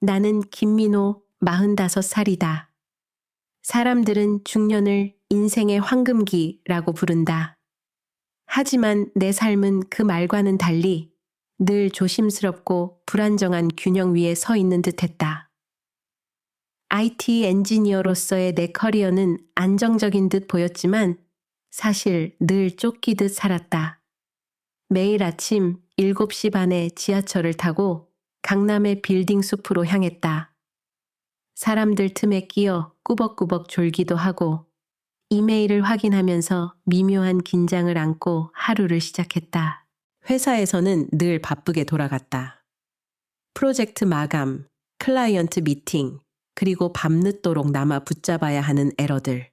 나는 김민호 45살이다. 사람들은 중년을 인생의 황금기라고 부른다. 하지만 내 삶은 그 말과는 달리 늘 조심스럽고 불안정한 균형 위에 서 있는 듯했다. IT 엔지니어로서의 내 커리어는 안정적인 듯 보였지만 사실 늘 쫓기듯 살았다. 매일 아침 7시 반에 지하철을 타고 강남의 빌딩 숲으로 향했다. 사람들 틈에 끼어 꾸벅꾸벅 졸기도 하고 이메일을 확인하면서 미묘한 긴장을 안고 하루를 시작했다. 회사에서는 늘 바쁘게 돌아갔다. 프로젝트 마감, 클라이언트 미팅, 그리고 밤늦도록 남아 붙잡아야 하는 에러들.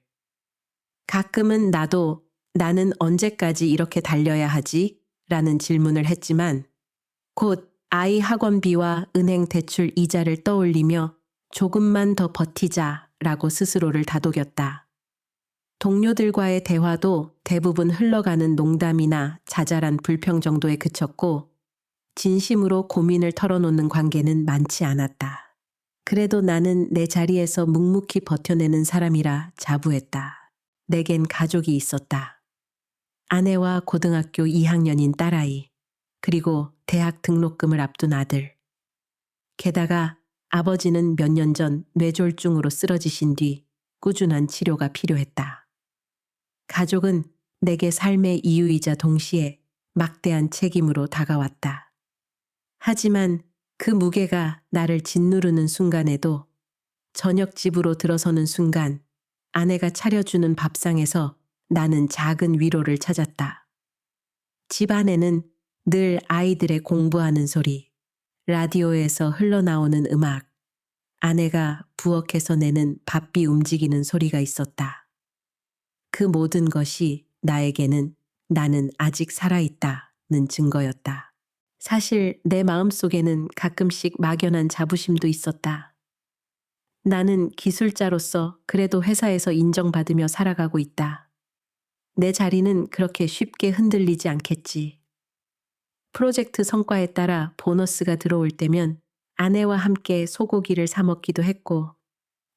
가끔은 나도 나는 언제까지 이렇게 달려야 하지? 라는 질문을 했지만 곧 아이 학원비와 은행 대출 이자를 떠올리며 조금만 더 버티자 라고 스스로를 다독였다. 동료들과의 대화도 대부분 흘러가는 농담이나 자잘한 불평 정도에 그쳤고 진심으로 고민을 털어놓는 관계는 많지 않았다. 그래도 나는 내 자리에서 묵묵히 버텨내는 사람이라 자부했다. 내겐 가족이 있었다. 아내와 고등학교 2학년인 딸아이, 그리고 대학 등록금을 앞둔 아들. 게다가 아버지는 몇 년 전 뇌졸중으로 쓰러지신 뒤 꾸준한 치료가 필요했다. 가족은 내게 삶의 이유이자 동시에 막대한 책임으로 다가왔다. 하지만 그 무게가 나를 짓누르는 순간에도 저녁 집으로 들어서는 순간 아내가 차려주는 밥상에서 나는 작은 위로를 찾았다. 집 안에는 늘 아이들의 공부하는 소리, 라디오에서 흘러나오는 음악, 아내가 부엌에서 내는 밥비 움직이는 소리가 있었다. 그 모든 것이 나에게는 나는 아직 살아있다는 증거였다. 사실 내 마음속에는 가끔씩 막연한 자부심도 있었다. 나는 기술자로서 그래도 회사에서 인정받으며 살아가고 있다. 내 자리는 그렇게 쉽게 흔들리지 않겠지. 프로젝트 성과에 따라 보너스가 들어올 때면 아내와 함께 소고기를 사 먹기도 했고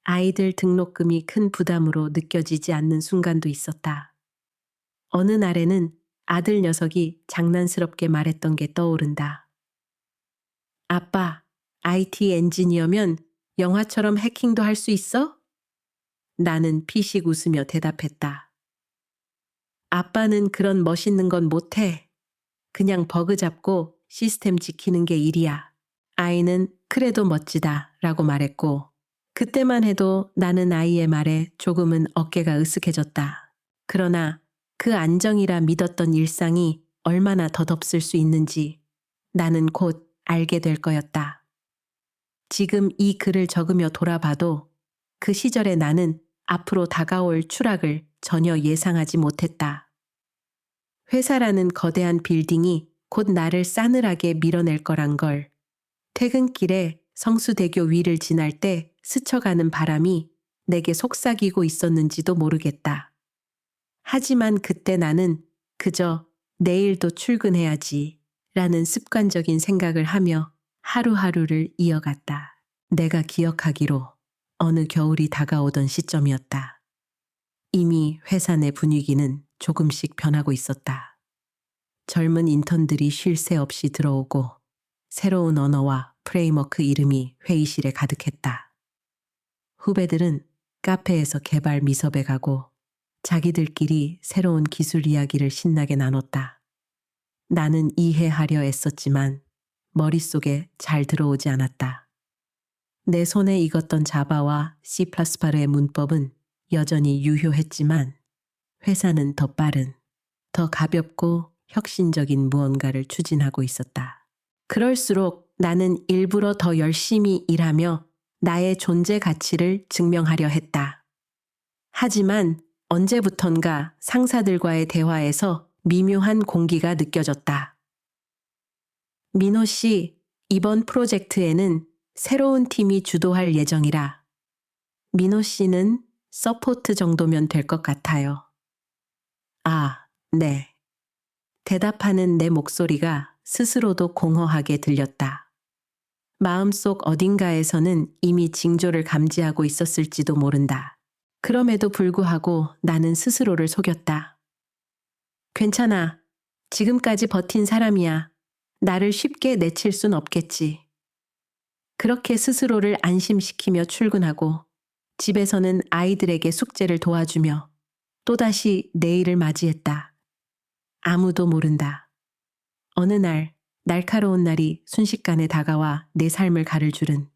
아이들 등록금이 큰 부담으로 느껴지지 않는 순간도 있었다. 어느 날에는 아들 녀석이 장난스럽게 말했던 게 떠오른다. 아빠, IT 엔지니어면 영화처럼 해킹도 할 수 있어? 나는 피식 웃으며 대답했다. 아빠는 그런 멋있는 건 못해. 그냥 버그 잡고 시스템 지키는 게 일이야. 아이는 그래도 멋지다 라고 말했고 그때만 해도 나는 아이의 말에 조금은 어깨가 으쓱해졌다. 그러나 그 안정이라 믿었던 일상이 얼마나 덧없을 수 있는지 나는 곧 알게 될 거였다. 지금 이 글을 적으며 돌아봐도 그 시절의 나는 앞으로 다가올 추락을 전혀 예상하지 못했다. 회사라는 거대한 빌딩이 곧 나를 싸늘하게 밀어낼 거란 걸, 퇴근길에 성수대교 위를 지날 때 스쳐가는 바람이 내게 속삭이고 있었는지도 모르겠다. 하지만 그때 나는 그저 내일도 출근해야지 라는 습관적인 생각을 하며 하루하루를 이어갔다. 내가 기억하기로 어느 겨울이 다가오던 시점이었다. 이미 회사 내 분위기는 조금씩 변하고 있었다. 젊은 인턴들이 쉴 새 없이 들어오고 새로운 언어와 프레임워크 이름이 회의실에 가득했다. 후배들은 카페에서 개발 미섭에 가고 자기들끼리 새로운 기술 이야기를 신나게 나눴다. 나는 이해하려 애썼지만 머릿속에 잘 들어오지 않았다. 내 손에 익었던 자바와 C++의 문법은 여전히 유효했지만 회사는 더 빠른, 더 가볍고 혁신적인 무언가를 추진하고 있었다. 그럴수록 나는 일부러 더 열심히 일하며 나의 존재 가치를 증명하려 했다. 하지만 언제부턴가 상사들과의 대화에서 미묘한 공기가 느껴졌다. 민호 씨, 이번 프로젝트에는 새로운 팀이 주도할 예정이라. 민호 씨는 서포트 정도면 될 것 같아요. 아, 네. 대답하는 내 목소리가 스스로도 공허하게 들렸다. 마음속 어딘가에서는 이미 징조를 감지하고 있었을지도 모른다. 그럼에도 불구하고 나는 스스로를 속였다. 괜찮아. 지금까지 버틴 사람이야. 나를 쉽게 내칠 순 없겠지. 그렇게 스스로를 안심시키며 출근하고 집에서는 아이들에게 숙제를 도와주며 또다시 내일을 맞이했다. 아무도 모른다. 어느 날 날카로운 날이 순식간에 다가와 내 삶을 가를 줄은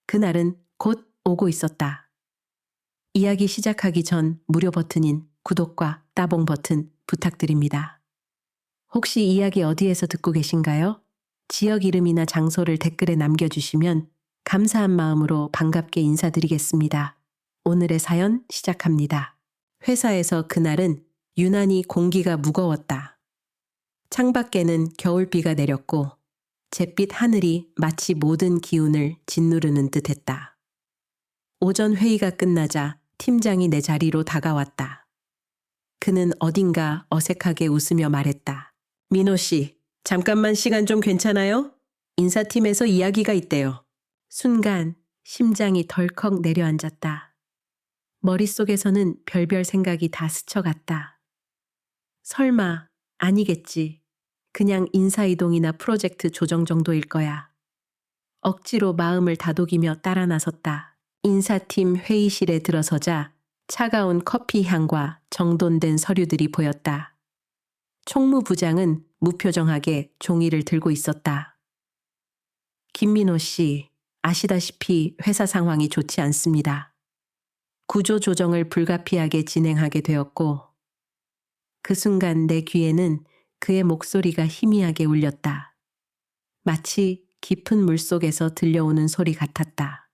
그날은 곧 오고 있었다. 이야기 시작하기 전 무료 버튼인 구독과 따봉 버튼 부탁드립니다. 혹시 이야기 어디에서 듣고 계신가요? 지역 이름이나 장소를 댓글에 남겨주시면 감사한 마음으로 반갑게 인사드리겠습니다. 오늘의 사연 시작합니다. 회사에서 그날은 유난히 공기가 무거웠다. 창밖에는 겨울비가 내렸고 잿빛 하늘이 마치 모든 기운을 짓누르는 듯했다. 오전 회의가 끝나자 팀장이 내 자리로 다가왔다. 그는 어딘가 어색하게 웃으며 말했다. 민호 씨, 잠깐만 시간 좀 괜찮아요? 인사팀에서 이야기가 있대요. 순간 심장이 덜컥 내려앉았다. 머릿속에서는 별별 생각이 다 스쳐갔다. 설마 아니겠지. 그냥 인사이동이나 프로젝트 조정 정도일 거야. 억지로 마음을 다독이며 따라 나섰다. 인사팀 회의실에 들어서자 차가운 커피 향과 정돈된 서류들이 보였다. 총무부장은 무표정하게 종이를 들고 있었다. 김민호 씨, 아시다시피 회사 상황이 좋지 않습니다. 구조 조정을 불가피하게 진행하게 되었고 그 순간 내 귀에는 그의 목소리가 희미하게 울렸다. 마치 깊은 물속에서 들려오는 소리 같았다.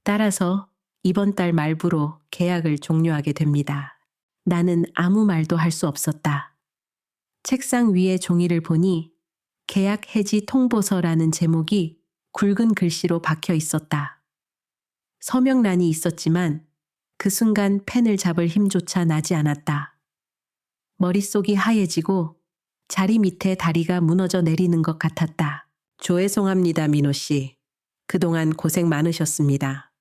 따라서 이번 달 말부로 계약을 종료하게 됩니다. 나는 아무 말도 할 수 없었다. 책상 위에 종이를 보니 계약 해지 통보서라는 제목이 굵은 글씨로 박혀 있었다. 서명란이 있었지만 그 순간 펜을 잡을 힘조차 나지 않았다. 머릿속이 하얘지고 자리 밑에 다리가 무너져 내리는 것 같았다. 죄송합니다, 민호 씨. 그동안 고생 많으셨습니다.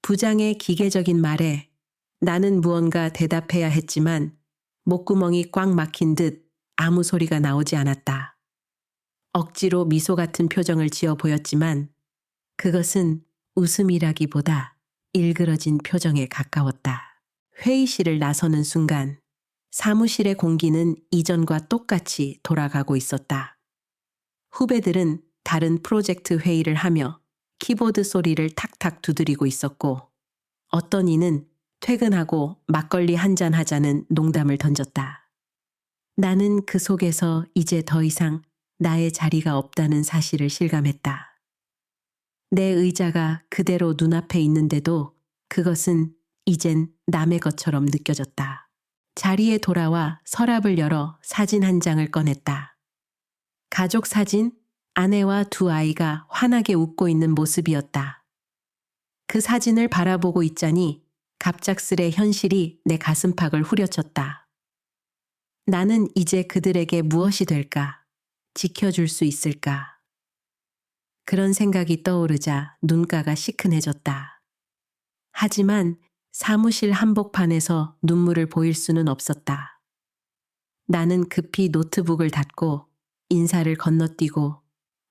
부장의 기계적인 말에 나는 무언가 대답해야 했지만 목구멍이 꽉 막힌 듯 아무 소리가 나오지 않았다. 억지로 미소 같은 표정을 지어 보였지만 그것은 웃음이라기보다 일그러진 표정에 가까웠다. 회의실을 나서는 순간 사무실의 공기는 이전과 똑같이 돌아가고 있었다. 후배들은 다른 프로젝트 회의를 하며 키보드 소리를 탁탁 두드리고 있었고 어떤 이는 퇴근하고 막걸리 한잔 하자는 농담을 던졌다. 나는 그 속에서 이제 더 이상 나의 자리가 없다는 사실을 실감했다. 내 의자가 그대로 눈앞에 있는데도 그것은 이젠 남의 것처럼 느껴졌다. 자리에 돌아와 서랍을 열어 사진 한 장을 꺼냈다. 가족 사진, 아내와 두 아이가 환하게 웃고 있는 모습이었다. 그 사진을 바라보고 있자니 갑작스레 현실이 내 가슴팍을 후려쳤다. 나는 이제 그들에게 무엇이 될까? 지켜줄 수 있을까? 그런 생각이 떠오르자 눈가가 시큰해졌다. 하지만 사무실 한복판에서 눈물을 보일 수는 없었다. 나는 급히 노트북을 닫고 인사를 건너뛰고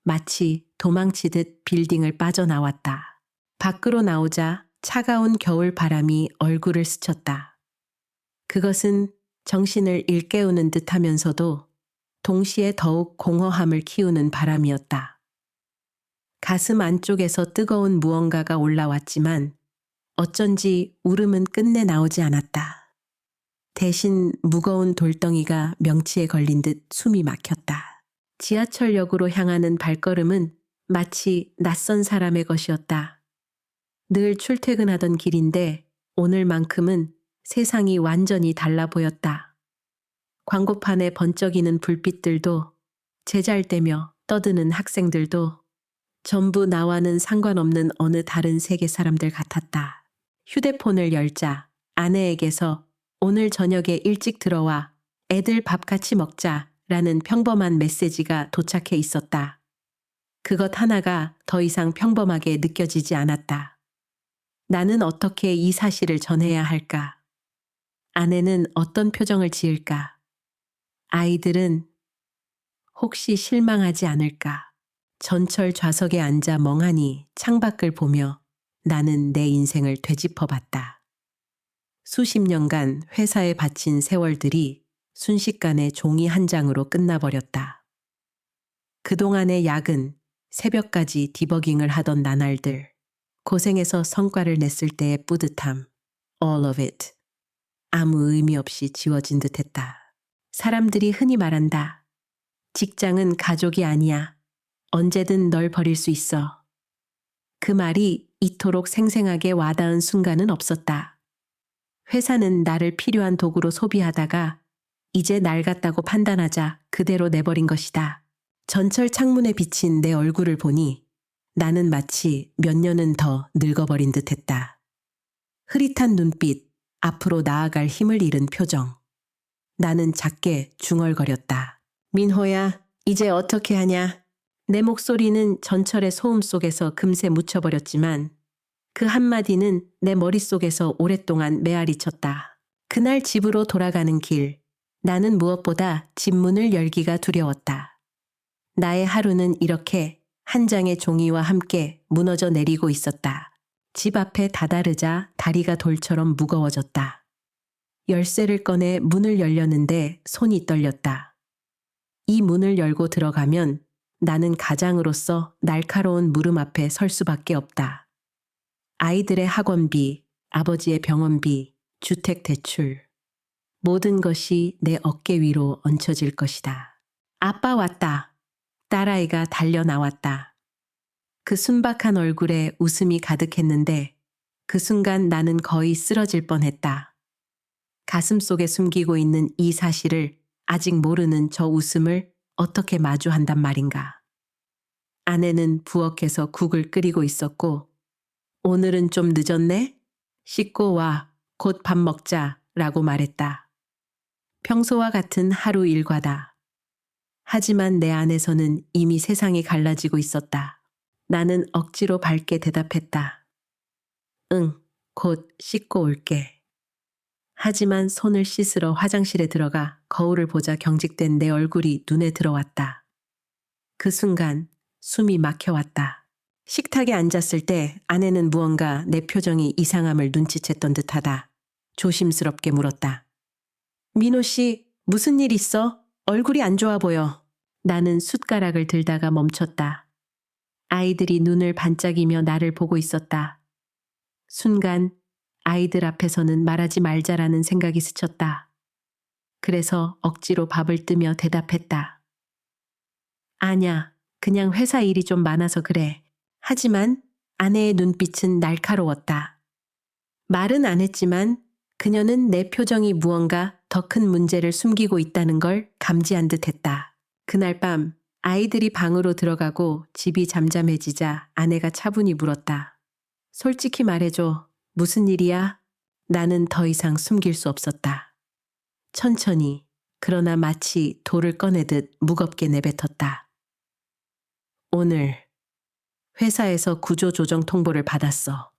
마치 도망치듯 빌딩을 빠져나왔다. 밖으로 나오자 차가운 겨울 바람이 얼굴을 스쳤다. 그것은 정신을 일깨우는 듯하면서도 동시에 더욱 공허함을 키우는 바람이었다. 가슴 안쪽에서 뜨거운 무언가가 올라왔지만 어쩐지 울음은 끝내 나오지 않았다. 대신 무거운 돌덩이가 명치에 걸린 듯 숨이 막혔다. 지하철역으로 향하는 발걸음은 마치 낯선 사람의 것이었다. 늘 출퇴근하던 길인데 오늘만큼은 세상이 완전히 달라 보였다. 광고판에 번쩍이는 불빛들도 제잘되며 떠드는 학생들도 전부 나와는 상관없는 어느 다른 세계 사람들 같았다. 휴대폰을 열자 아내에게서 오늘 저녁에 일찍 들어와 애들 밥 같이 먹자라는 평범한 메시지가 도착해 있었다. 그것 하나가 더 이상 평범하게 느껴지지 않았다. 나는 어떻게 이 사실을 전해야 할까? 아내는 어떤 표정을 지을까? 아이들은 혹시 실망하지 않을까? 전철 좌석에 앉아 멍하니 창밖을 보며 나는 내 인생을 되짚어봤다. 수십 년간 회사에 바친 세월들이 순식간에 종이 한 장으로 끝나버렸다. 그동안의 야근, 새벽까지 디버깅을 하던 나날들, 고생해서 성과를 냈을 때의 뿌듯함, all of it. 아무 의미 없이 지워진 듯했다. 사람들이 흔히 말한다. 직장은 가족이 아니야. 언제든 널 버릴 수 있어. 그 말이 이토록 생생하게 와닿은 순간은 없었다. 회사는 나를 필요한 도구로 소비하다가 이제 낡았다고 판단하자 그대로 내버린 것이다. 전철 창문에 비친 내 얼굴을 보니 나는 마치 몇 년은 더 늙어버린 듯했다. 흐릿한 눈빛, 앞으로 나아갈 힘을 잃은 표정. 나는 작게 중얼거렸다. 민호야, 이제 어떻게 하냐? 내 목소리는 전철의 소음 속에서 금세 묻혀버렸지만 그 한마디는 내 머릿속에서 오랫동안 메아리 쳤다. 그날 집으로 돌아가는 길, 나는 무엇보다 집 문을 열기가 두려웠다. 나의 하루는 이렇게 한 장의 종이와 함께 무너져 내리고 있었다. 집 앞에 다다르자 다리가 돌처럼 무거워졌다. 열쇠를 꺼내 문을 열려는데 손이 떨렸다. 이 문을 열고 들어가면 나는 가장으로서 날카로운 물음 앞에 설 수밖에 없다. 아이들의 학원비, 아버지의 병원비, 주택 대출. 모든 것이 내 어깨 위로 얹혀질 것이다. 아빠 왔다. 딸아이가 달려 나왔다. 그 순박한 얼굴에 웃음이 가득했는데 그 순간 나는 거의 쓰러질 뻔했다. 가슴 속에 숨기고 있는 이 사실을 아직 모르는 저 웃음을 어떻게 마주한단 말인가. 아내는 부엌에서 국을 끓이고 있었고 오늘은 좀 늦었네? 씻고 와, 곧 밥 먹자 라고 말했다. 평소와 같은 하루 일과다. 하지만 내 안에서는 이미 세상이 갈라지고 있었다. 나는 억지로 밝게 대답했다. 응, 곧 씻고 올게. 하지만 손을 씻으러 화장실에 들어가 거울을 보자 경직된 내 얼굴이 눈에 들어왔다. 그 순간 숨이 막혀왔다. 식탁에 앉았을 때 아내는 무언가 내 표정이 이상함을 눈치챘던 듯하다. 조심스럽게 물었다. 민호 씨, 무슨 일 있어? 얼굴이 안 좋아 보여. 나는 숟가락을 들다가 멈췄다. 아이들이 눈을 반짝이며 나를 보고 있었다. 순간 아이들 앞에서는 말하지 말자라는 생각이 스쳤다. 그래서 억지로 밥을 뜨며 대답했다. 아냐, 그냥 회사 일이 좀 많아서 그래. 하지만 아내의 눈빛은 날카로웠다. 말은 안 했지만 그녀는 내 표정이 무언가 더 큰 문제를 숨기고 있다는 걸 감지한 듯했다. 그날 밤 아이들이 방으로 들어가고 집이 잠잠해지자 아내가 차분히 물었다. 솔직히 말해줘. 무슨 일이야? 나는 더 이상 숨길 수 없었다. 천천히, 그러나 마치 돌을 꺼내듯 무겁게 내뱉었다. 오늘 회사에서 구조조정 통보를 받았어.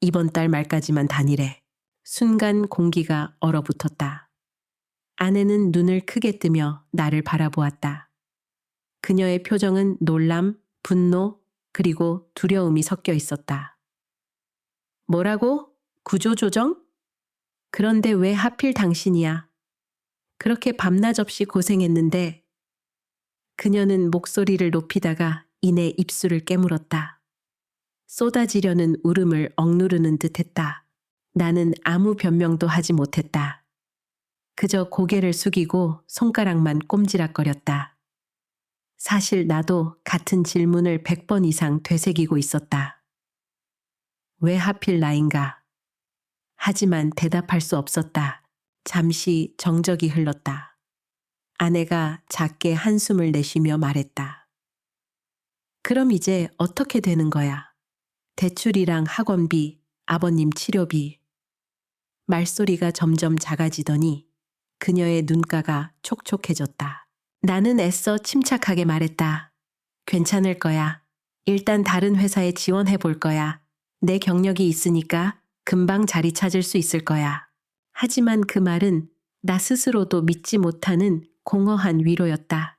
이번 달 말까지만 다니래. 순간 공기가 얼어붙었다. 아내는 눈을 크게 뜨며 나를 바라보았다. 그녀의 표정은 놀람, 분노, 그리고 두려움이 섞여 있었다. 뭐라고? 구조조정? 그런데 왜 하필 당신이야? 그렇게 밤낮 없이 고생했는데. 그녀는 목소리를 높이다가 이내 입술을 깨물었다. 쏟아지려는 울음을 억누르는 듯했다. 나는 아무 변명도 하지 못했다. 그저 고개를 숙이고 손가락만 꼼지락거렸다. 사실 나도 같은 질문을 100번 이상 되새기고 있었다. 왜 하필 나인가? 하지만 대답할 수 없었다. 잠시 정적이 흘렀다. 아내가 작게 한숨을 내쉬며 말했다. 그럼 이제 어떻게 되는 거야? 대출이랑 학원비, 아버님 치료비. 말소리가 점점 작아지더니 그녀의 눈가가 촉촉해졌다. 나는 애써 침착하게 말했다. 괜찮을 거야. 일단 다른 회사에 지원해 볼 거야. 내 경력이 있으니까 금방 자리 찾을 수 있을 거야. 하지만 그 말은 나 스스로도 믿지 못하는 공허한 위로였다.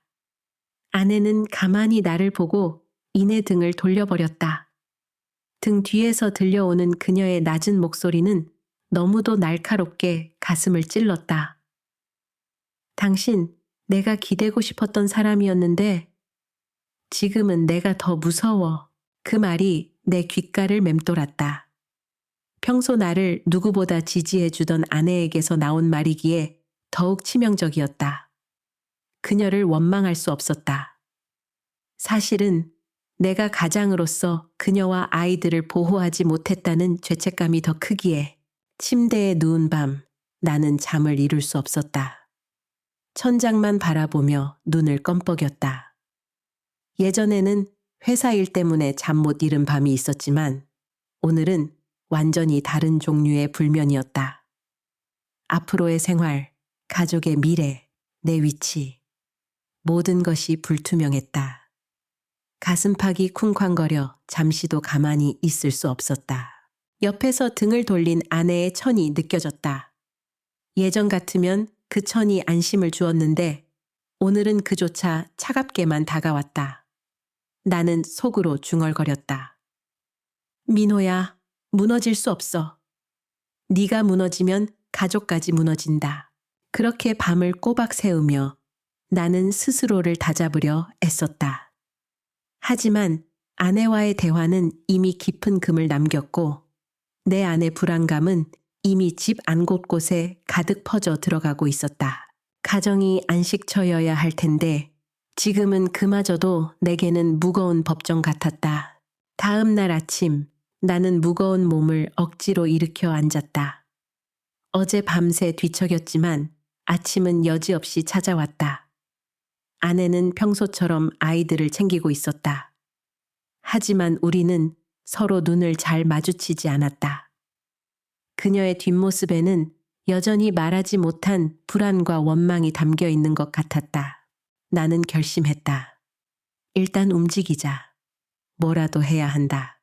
아내는 가만히 나를 보고 이내 등을 돌려버렸다. 등 뒤에서 들려오는 그녀의 낮은 목소리는 너무도 날카롭게 가슴을 찔렀다. 당신, 내가 기대고 싶었던 사람이었는데 지금은 내가 더 무서워. 그 말이 내 귓가를 맴돌았다. 평소 나를 누구보다 지지해주던 아내에게서 나온 말이기에 더욱 치명적이었다. 그녀를 원망할 수 없었다. 사실은 내가 가장으로서 그녀와 아이들을 보호하지 못했다는 죄책감이 더 크기에 침대에 누운 밤 나는 잠을 이룰 수 없었다. 천장만 바라보며 눈을 껌뻑였다. 예전에는 회사 일 때문에 잠 못 이룬 밤이 있었지만 오늘은 완전히 다른 종류의 불면이었다. 앞으로의 생활, 가족의 미래, 내 위치, 모든 것이 불투명했다. 가슴팍이 쿵쾅거려 잠시도 가만히 있을 수 없었다. 옆에서 등을 돌린 아내의 천이 느껴졌다. 예전 같으면 그 천이 안심을 주었는데 오늘은 그조차 차갑게만 다가왔다. 나는 속으로 중얼거렸다. 민호야, 무너질 수 없어. 네가 무너지면 가족까지 무너진다. 그렇게 밤을 꼬박 새우며 나는 스스로를 다잡으려 애썼다. 하지만 아내와의 대화는 이미 깊은 금을 남겼고 내 안의 불안감은 이미 집 안 곳곳에 가득 퍼져 들어가고 있었다. 가정이 안식처여야 할 텐데 지금은 그마저도 내게는 무거운 법정 같았다. 다음 날 아침 나는 무거운 몸을 억지로 일으켜 앉았다. 어제 밤새 뒤척였지만 아침은 여지없이 찾아왔다. 아내는 평소처럼 아이들을 챙기고 있었다. 하지만 우리는 서로 눈을 잘 마주치지 않았다. 그녀의 뒷모습에는 여전히 말하지 못한 불안과 원망이 담겨 있는 것 같았다. 나는 결심했다. 일단 움직이자. 뭐라도 해야 한다.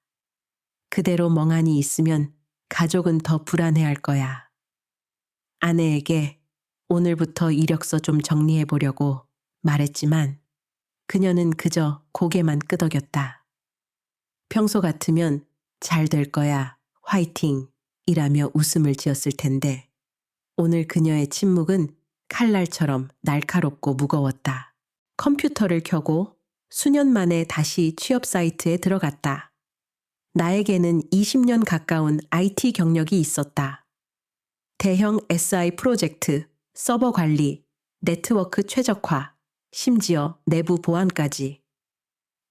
그대로 멍하니 있으면 가족은 더 불안해할 거야. 아내에게 오늘부터 이력서 좀 정리해 보려고 말했지만 그녀는 그저 고개만 끄덕였다. 평소 같으면 잘 될 거야, 화이팅 이라며 웃음을 지었을 텐데 오늘 그녀의 침묵은 칼날처럼 날카롭고 무거웠다. 컴퓨터를 켜고 수년 만에 다시 취업 사이트에 들어갔다. 나에게는 20년 가까운 IT 경력이 있었다. 대형 SI 프로젝트, 서버 관리, 네트워크 최적화, 심지어 내부 보안까지.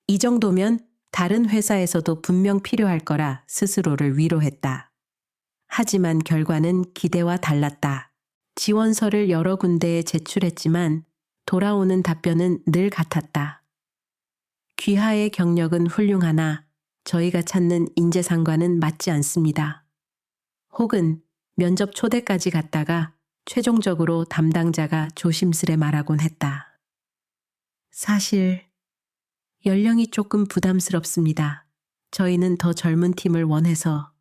이 정도면 다른 회사에서도 분명 필요할 거라 스스로를 위로했다. 하지만 결과는 기대와 달랐다. 지원서를 여러 군데에 제출했지만 돌아오는 답변은 늘 같았다. 귀하의 경력은 훌륭하나 저희가 찾는 인재상과는 맞지 않습니다. 혹은 면접 초대까지 갔다가 최종적으로 담당자가 조심스레 말하곤 했다. 사실 연령이 조금 부담스럽습니다. 저희는 더 젊은 팀을 원해서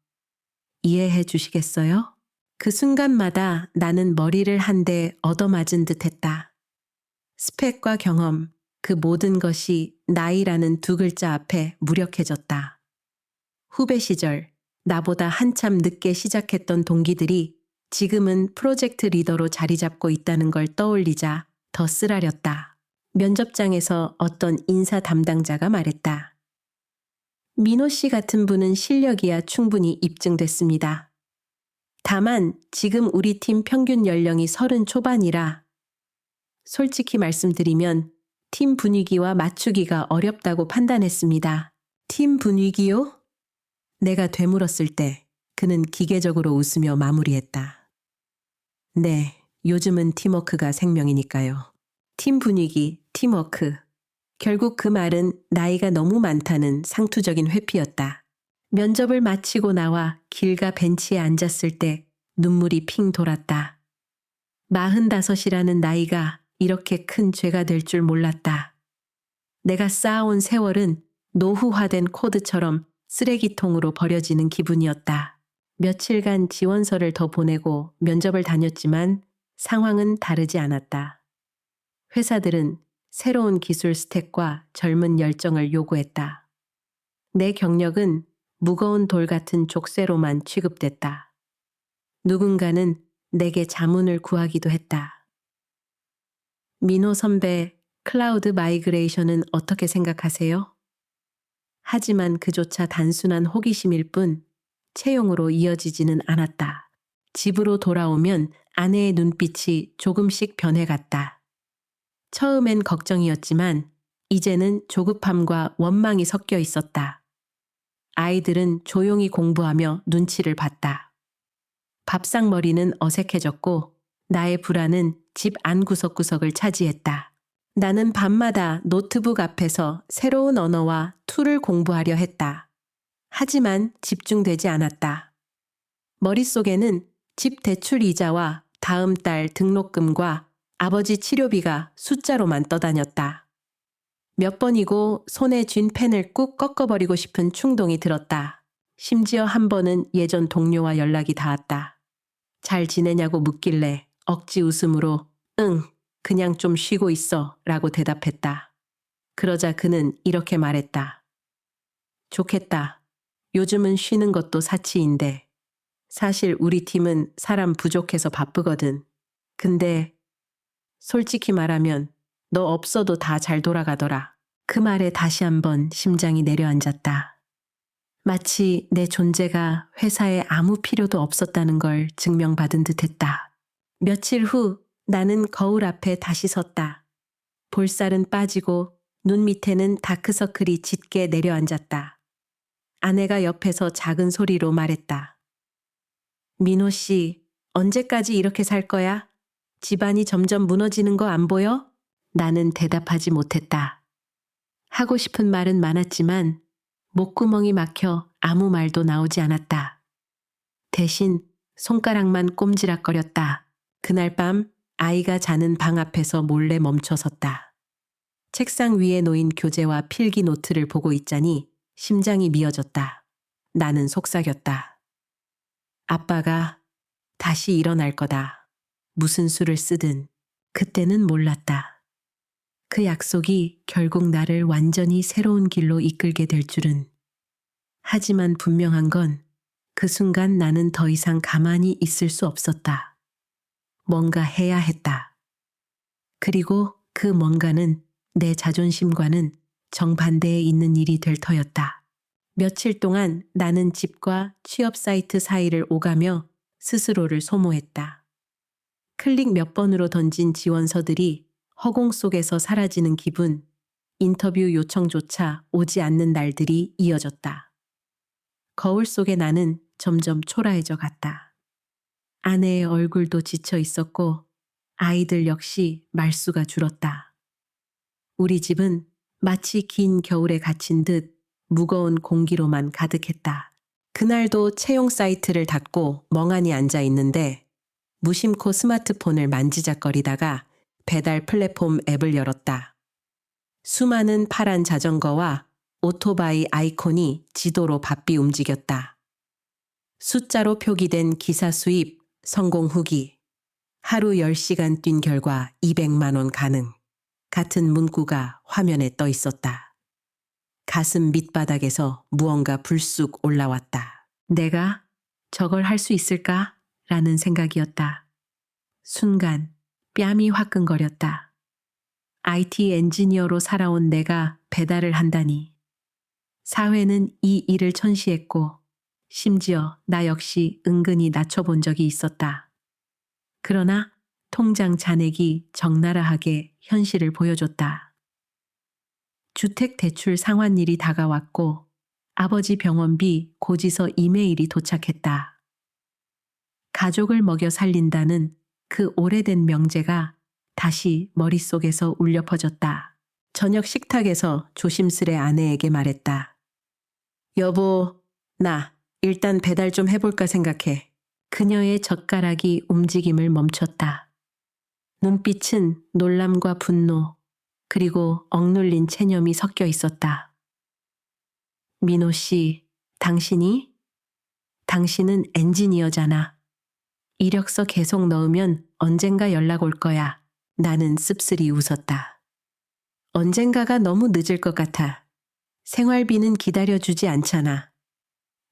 이해해 주시겠어요? 그 순간마다 나는 머리를 한 대 얻어맞은 듯 했다. 스펙과 경험, 그 모든 것이 나이라는 두 글자 앞에 무력해졌다. 후배 시절 나보다 한참 늦게 시작했던 동기들이 지금은 프로젝트 리더로 자리 잡고 있다는 걸 떠올리자 더 쓰라렸다. 면접장에서 어떤 인사 담당자가 말했다. 민호 씨 같은 분은 실력이야 충분히 입증됐습니다. 다만 지금 우리 팀 평균 연령이 30 초반이라 솔직히 말씀드리면 팀 분위기와 맞추기가 어렵다고 판단했습니다. 팀 분위기요? 내가 되물었을 때 그는 기계적으로 웃으며 마무리했다. 네, 요즘은 팀워크가 생명이니까요. 팀 분위기, 팀워크. 결국 그 말은 나이가 너무 많다는 상투적인 회피였다. 면접을 마치고 나와 길가 벤치에 앉았을 때 눈물이 핑 돌았다. 45이라는 나이가 이렇게 큰 죄가 될 줄 몰랐다. 내가 쌓아온 세월은 노후화된 코드처럼 쓰레기통으로 버려지는 기분이었다. 며칠간 지원서를 더 보내고 면접을 다녔지만 상황은 다르지 않았다. 회사들은 새로운 기술 스택과 젊은 열정을 요구했다. 내 경력은 무거운 돌 같은 족쇄로만 취급됐다. 누군가는 내게 자문을 구하기도 했다. 민호 선배, 클라우드 마이그레이션은 어떻게 생각하세요? 하지만 그조차 단순한 호기심일 뿐 채용으로 이어지지는 않았다. 집으로 돌아오면 아내의 눈빛이 조금씩 변해갔다. 처음엔 걱정이었지만 이제는 조급함과 원망이 섞여 있었다. 아이들은 조용히 공부하며 눈치를 봤다. 밥상머리는 어색해졌고 나의 불안은 집 안구석구석을 차지했다. 나는 밤마다 노트북 앞에서 새로운 언어와 툴을 공부하려 했다. 하지만 집중되지 않았다. 머릿속에는 집 대출 이자와 다음 달 등록금과 아버지 치료비가 숫자로만 떠다녔다. 몇 번이고 손에 쥔 펜을 꾹 꺾어버리고 싶은 충동이 들었다. 심지어 한 번은 예전 동료와 연락이 닿았다. 잘 지내냐고 묻길래 억지 웃음으로 응, 그냥 좀 쉬고 있어 라고 대답했다. 그러자 그는 이렇게 말했다. 좋겠다. 요즘은 쉬는 것도 사치인데. 사실 우리 팀은 사람 부족해서 바쁘거든. 근데 솔직히 말하면 너 없어도 다 잘 돌아가더라. 그 말에 다시 한번 심장이 내려앉았다. 마치 내 존재가 회사에 아무 필요도 없었다는 걸 증명받은 듯했다. 며칠 후 나는 거울 앞에 다시 섰다. 볼살은 빠지고 눈 밑에는 다크서클이 짙게 내려앉았다. 아내가 옆에서 작은 소리로 말했다. 민호 씨, 언제까지 이렇게 살 거야? 집안이 점점 무너지는 거 안 보여? 나는 대답하지 못했다. 하고 싶은 말은 많았지만 목구멍이 막혀 아무 말도 나오지 않았다. 대신 손가락만 꼼지락거렸다. 그날 밤 아이가 자는 방 앞에서 몰래 멈춰 섰다. 책상 위에 놓인 교재와 필기 노트를 보고 있자니 심장이 미어졌다. 나는 속삭였다. 아빠가 다시 일어날 거다. 무슨 수를 쓰든. 그때는 몰랐다. 그 약속이 결국 나를 완전히 새로운 길로 이끌게 될 줄은. 하지만 분명한 건 그 순간 나는 더 이상 가만히 있을 수 없었다. 뭔가 해야 했다. 그리고 그 뭔가는 내 자존심과는 정반대에 있는 일이 될 터였다. 며칠 동안 나는 집과 취업 사이트 사이를 오가며 스스로를 소모했다. 클릭 몇 번으로 던진 지원서들이 허공 속에서 사라지는 기분, 인터뷰 요청조차 오지 않는 날들이 이어졌다. 거울 속의 나는 점점 초라해져 갔다. 아내의 얼굴도 지쳐 있었고 아이들 역시 말수가 줄었다. 우리 집은 마치 긴 겨울에 갇힌 듯 무거운 공기로만 가득했다. 그날도 채용 사이트를 닫고 멍하니 앉아 있는데 무심코 스마트폰을 만지작거리다가 배달 플랫폼 앱을 열었다. 수많은 파란 자전거와 오토바이 아이콘이 지도로 바삐 움직였다. 숫자로 표기된 기사 수입, 성공 후기, 하루 10시간 뛴 결과 200만 원 가능 같은 문구가 화면에 떠 있었다. 가슴 밑바닥에서 무언가 불쑥 올라왔다. 내가 저걸 할 수 있을까? 라는 생각이었다. 순간 뺨이 화끈거렸다. IT 엔지니어로 살아온 내가 배달을 한다니. 사회는 이 일을 천시했고 심지어 나 역시 은근히 낮춰본 적이 있었다. 그러나 통장 잔액이 적나라하게 현실을 보여줬다. 주택대출 상환일이 다가왔고 아버지 병원비 고지서 이메일이 도착했다. 가족을 먹여 살린다는 그 오래된 명제가 다시 머릿속에서 울려 퍼졌다. 저녁 식탁에서 조심스레 아내에게 말했다. 여보, 나 일단 배달 좀 해볼까 생각해. 그녀의 젓가락이 움직임을 멈췄다. 눈빛은 놀람과 분노, 그리고 억눌린 체념이 섞여 있었다. 민호 씨, 당신은 엔지니어잖아. 이력서 계속 넣으면 언젠가 연락 올 거야. 나는 씁쓸히 웃었다. 언젠가가 너무 늦을 것 같아. 생활비는 기다려주지 않잖아.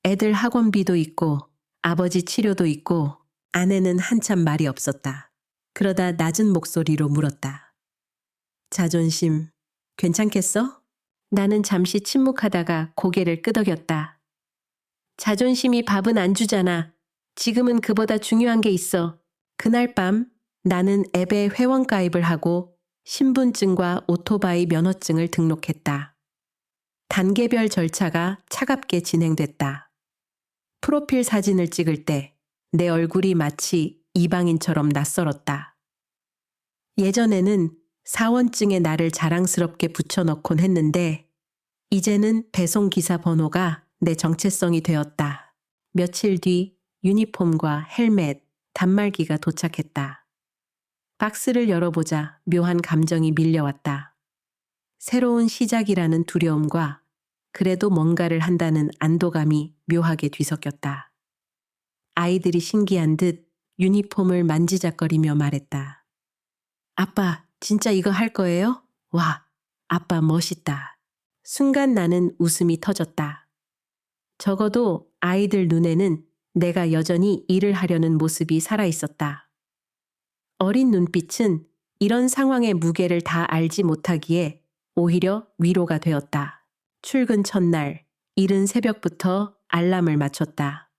애들 학원비도 있고 아버지 치료도 있고. 아내는 한참 말이 없었다. 그러다 낮은 목소리로 물었다. 자존심 괜찮겠어? 나는 잠시 침묵하다가 고개를 끄덕였다. 자존심이 밥은 안 주잖아. 지금은 그보다 중요한 게 있어. 그날 밤 나는 앱에 회원 가입을 하고 신분증과 오토바이 면허증을 등록했다. 단계별 절차가 차갑게 진행됐다. 프로필 사진을 찍을 때 내 얼굴이 마치 이방인처럼 낯설었다. 예전에는 사원증에 나를 자랑스럽게 붙여넣곤 했는데 이제는 배송기사 번호가 내 정체성이 되었다. 며칠 뒤 유니폼과 헬멧, 단말기가 도착했다. 박스를 열어보자 묘한 감정이 밀려왔다. 새로운 시작이라는 두려움과 그래도 뭔가를 한다는 안도감이 묘하게 뒤섞였다. 아이들이 신기한 듯 유니폼을 만지작거리며 말했다. 아빠, 진짜 이거 할 거예요? 와, 아빠 멋있다. 순간 나는 웃음이 터졌다. 적어도 아이들 눈에는 내가 여전히 일을 하려는 모습이 살아있었다. 어린 눈빛은 이런 상황의 무게를 다 알지 못하기에 오히려 위로가 되었다. 출근 첫날, 이른 새벽부터 알람을 맞췄다.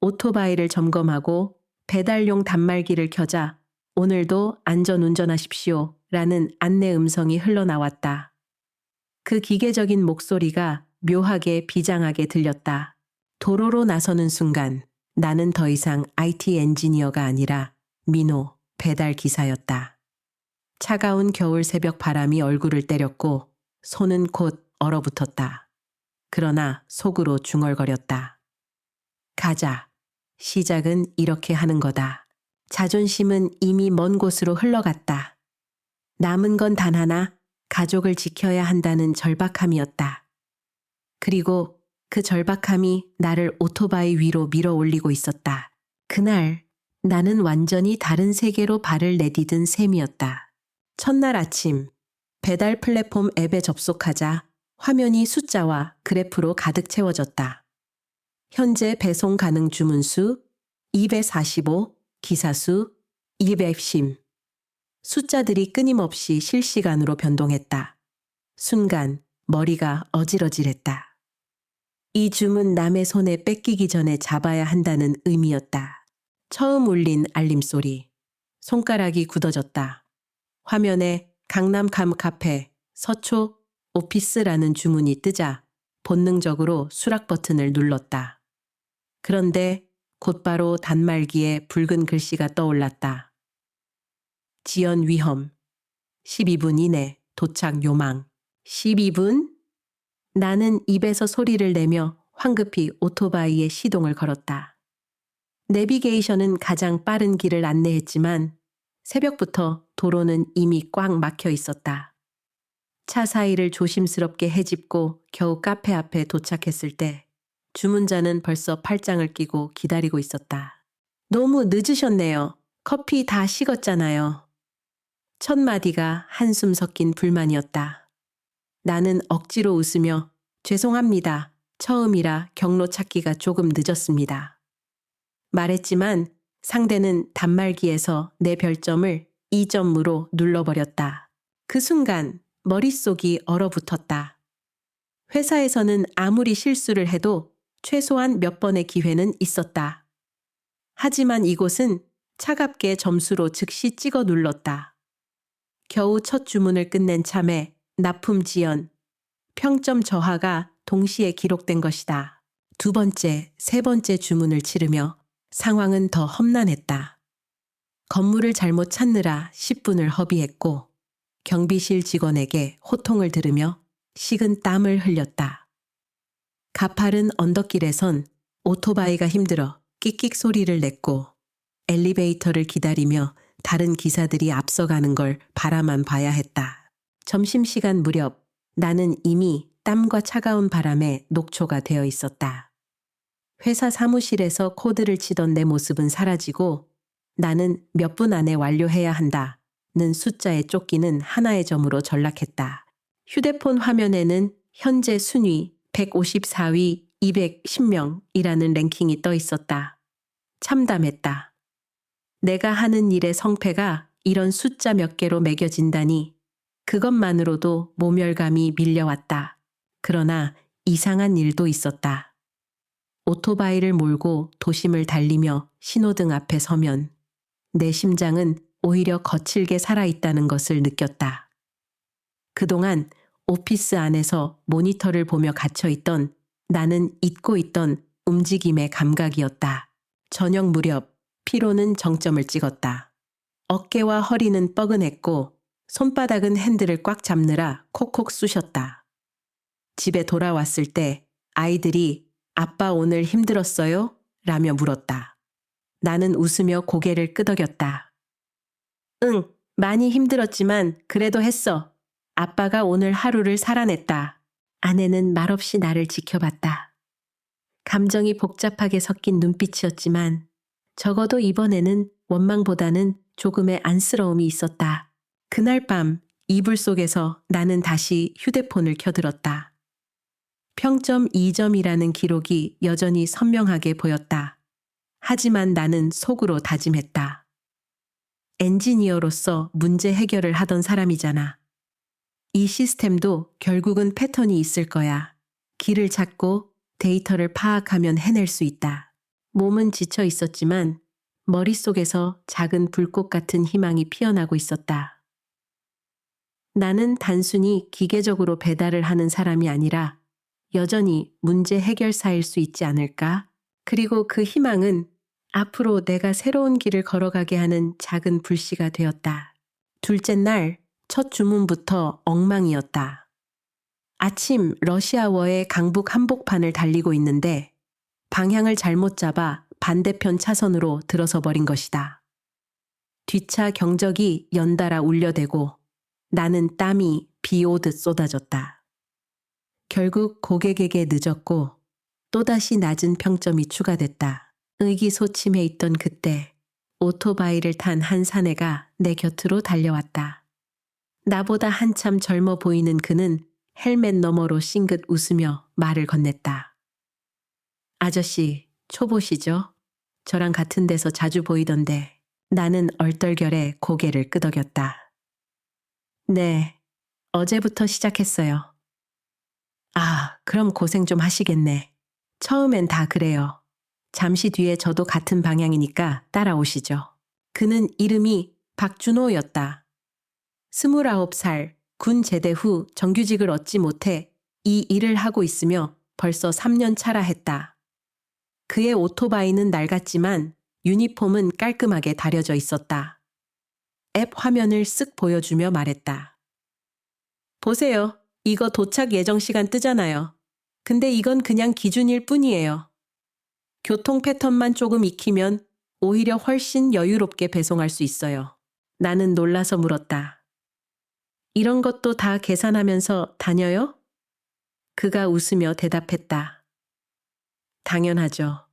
오토바이를 점검하고 배달용 단말기를 켜자 오늘도 안전운전하십시오 라는 안내 음성이 흘러나왔다. 그 기계적인 목소리가 묘하게 비장하게 들렸다. 도로로 나서는 순간 나는 더 이상 IT 엔지니어가 아니라 민호 배달 기사였다. 차가운 겨울 새벽 바람이 얼굴을 때렸고 손은 곧 얼어붙었다. 그러나 속으로 중얼거렸다. 가자. 시작은 이렇게 하는 거다. 자존심은 이미 먼 곳으로 흘러갔다. 남은 건 단 하나, 가족을 지켜야 한다는 절박함이었다. 그리고 그 절박함이 나를 오토바이 위로 밀어 올리고 있었다. 그날 나는 완전히 다른 세계로 발을 내디딘 셈이었다. 첫날 아침, 배달 플랫폼 앱에 접속하자 화면이 숫자와 그래프로 가득 채워졌다. 현재 배송 가능 주문수 245, 기사수 210. 숫자들이 끊임없이 실시간으로 변동했다. 순간 머리가 어질어질했다. 이 주문 남의 손에 뺏기기 전에 잡아야 한다는 의미였다. 처음 울린 알림소리. 손가락이 굳어졌다. 화면에 강남 카페, 서초, 오피스라는 주문이 뜨자 본능적으로 수락 버튼을 눌렀다. 그런데 곧바로 단말기에 붉은 글씨가 떠올랐다. 지연 위험. 12분 이내 도착 요망. 12분? 나는 입에서 소리를 내며 황급히 오토바이에 시동을 걸었다. 내비게이션은 가장 빠른 길을 안내했지만 새벽부터 도로는 이미 꽉 막혀 있었다. 차 사이를 조심스럽게 헤집고 겨우 카페 앞에 도착했을 때 주문자는 벌써 팔짱을 끼고 기다리고 있었다. 너무 늦으셨네요. 커피 다 식었잖아요. 첫 마디가 한숨 섞인 불만이었다. 나는 억지로 웃으며 죄송합니다. 처음이라 경로 찾기가 조금 늦었습니다. 말했지만 상대는 단말기에서 내 별점을 2점으로 눌러버렸다. 그 순간 머릿속이 얼어붙었다. 회사에서는 아무리 실수를 해도 최소한 몇 번의 기회는 있었다. 하지만 이곳은 차갑게 점수로 즉시 찍어 눌렀다. 겨우 첫 주문을 끝낸 참에 납품 지연, 평점 저하가 동시에 기록된 것이다. 두 번째, 세 번째 주문을 치르며 상황은 더 험난했다. 건물을 잘못 찾느라 10분을 허비했고 경비실 직원에게 호통을 들으며 식은 땀을 흘렸다. 가파른 언덕길에선 오토바이가 힘들어 끽끽 소리를 냈고 엘리베이터를 기다리며 다른 기사들이 앞서가는 걸 바라만 봐야 했다. 점심시간 무렵 나는 이미 땀과 차가운 바람에 녹초가 되어 있었다. 회사 사무실에서 코드를 치던 내 모습은 사라지고 나는 몇 분 안에 완료해야 한다는 숫자에 쫓기는 하나의 점으로 전락했다. 휴대폰 화면에는 현재 순위 154위 210명이라는 랭킹이 떠 있었다. 참담했다. 내가 하는 일의 성패가 이런 숫자 몇 개로 매겨진다니 그것만으로도 모멸감이 밀려왔다. 그러나 이상한 일도 있었다. 오토바이를 몰고 도심을 달리며 신호등 앞에 서면 내 심장은 오히려 거칠게 살아있다는 것을 느꼈다. 그동안 오피스 안에서 모니터를 보며 갇혀있던 나는 잊고 있던 움직임의 감각이었다. 저녁 무렵 피로는 정점을 찍었다. 어깨와 허리는 뻐근했고 손바닥은 핸들을 꽉 잡느라 콕콕 쑤셨다. 집에 돌아왔을 때 아이들이 "아빠 오늘 힘들었어요?" 라며 물었다. 나는 웃으며 고개를 끄덕였다. "응, 많이 힘들었지만 그래도 했어. 아빠가 오늘 하루를 살아냈다." 아내는 말없이 나를 지켜봤다. 감정이 복잡하게 섞인 눈빛이었지만 적어도 이번에는 원망보다는 조금의 안쓰러움이 있었다. 그날 밤 이불 속에서 나는 다시 휴대폰을 켜들었다. 평점 2점이라는 기록이 여전히 선명하게 보였다. 하지만 나는 속으로 다짐했다. 엔지니어로서 문제 해결을 하던 사람이잖아. 이 시스템도 결국은 패턴이 있을 거야. 길을 찾고 데이터를 파악하면 해낼 수 있다. 몸은 지쳐 있었지만 머릿속에서 작은 불꽃 같은 희망이 피어나고 있었다. 나는 단순히 기계적으로 배달을 하는 사람이 아니라 여전히 문제 해결사일 수 있지 않을까? 그리고 그 희망은 앞으로 내가 새로운 길을 걸어가게 하는 작은 불씨가 되었다. 둘째 날 첫 주문부터 엉망이었다. 아침 러시아워의 강북 한복판을 달리고 있는데 방향을 잘못 잡아 반대편 차선으로 들어서 버린 것이다. 뒷차 경적이 연달아 울려대고 나는 땀이 비 오듯 쏟아졌다. 결국 고객에게 늦었고 또다시 낮은 평점이 추가됐다. 의기소침해 있던 그때 오토바이를 탄 한 사내가 내 곁으로 달려왔다. 나보다 한참 젊어 보이는 그는 헬멧 너머로 싱긋 웃으며 말을 건넸다. "아저씨, 초보시죠? 저랑 같은 데서 자주 보이던데." 나는 얼떨결에 고개를 끄덕였다. "네, 어제부터 시작했어요." "아, 그럼 고생 좀 하시겠네. 처음엔 다 그래요. 잠시 뒤에 저도 같은 방향이니까 따라오시죠." 그는 이름이 박준호였다. 29살, 군 제대 후 정규직을 얻지 못해 이 일을 하고 있으며 벌써 3년 차라 했다. 그의 오토바이는 낡았지만 유니폼은 깔끔하게 다려져 있었다. 앱 화면을 쓱 보여주며 말했다. "보세요. 이거 도착 예정 시간 뜨잖아요. 근데 이건 그냥 기준일 뿐이에요. 교통 패턴만 조금 익히면 오히려 훨씬 여유롭게 배송할 수 있어요." 나는 놀라서 물었다. "이런 것도 다 계산하면서 다녀요?" 그가 웃으며 대답했다. "당연하죠.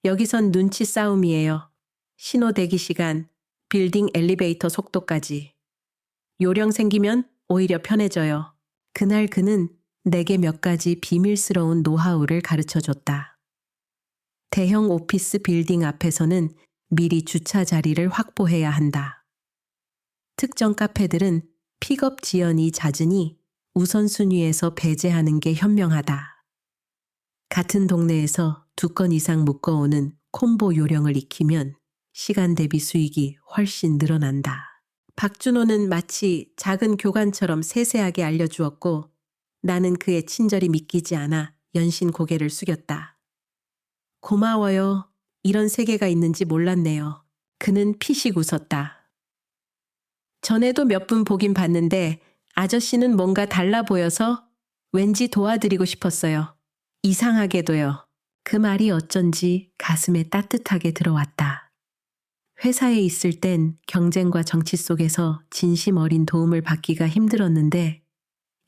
여기선 눈치 싸움이에요. 신호 대기 시간, 빌딩 엘리베이터 속도까지. 요령 생기면 오히려 편해져요." 그날 그는 내게 몇 가지 비밀스러운 노하우를 가르쳐줬다. 대형 오피스 빌딩 앞에서는 미리 주차 자리를 확보해야 한다. 특정 카페들은 픽업 지연이 잦으니 우선순위에서 배제하는 게 현명하다. 같은 동네에서 2건 이상 묶어오는 콤보 요령을 익히면 시간 대비 수익이 훨씬 늘어난다. 박준호는 마치 작은 교관처럼 세세하게 알려주었고 나는 그의 친절이 믿기지 않아 연신 고개를 숙였다. "고마워요. 이런 세계가 있는지 몰랐네요." 그는 피식 웃었다. "전에도 몇 분 보긴 봤는데 아저씨는 뭔가 달라 보여서 왠지 도와드리고 싶었어요. 이상하게도요." 그 말이 어쩐지 가슴에 따뜻하게 들어왔다. 회사에 있을 땐 경쟁과 정치 속에서 진심 어린 도움을 받기가 힘들었는데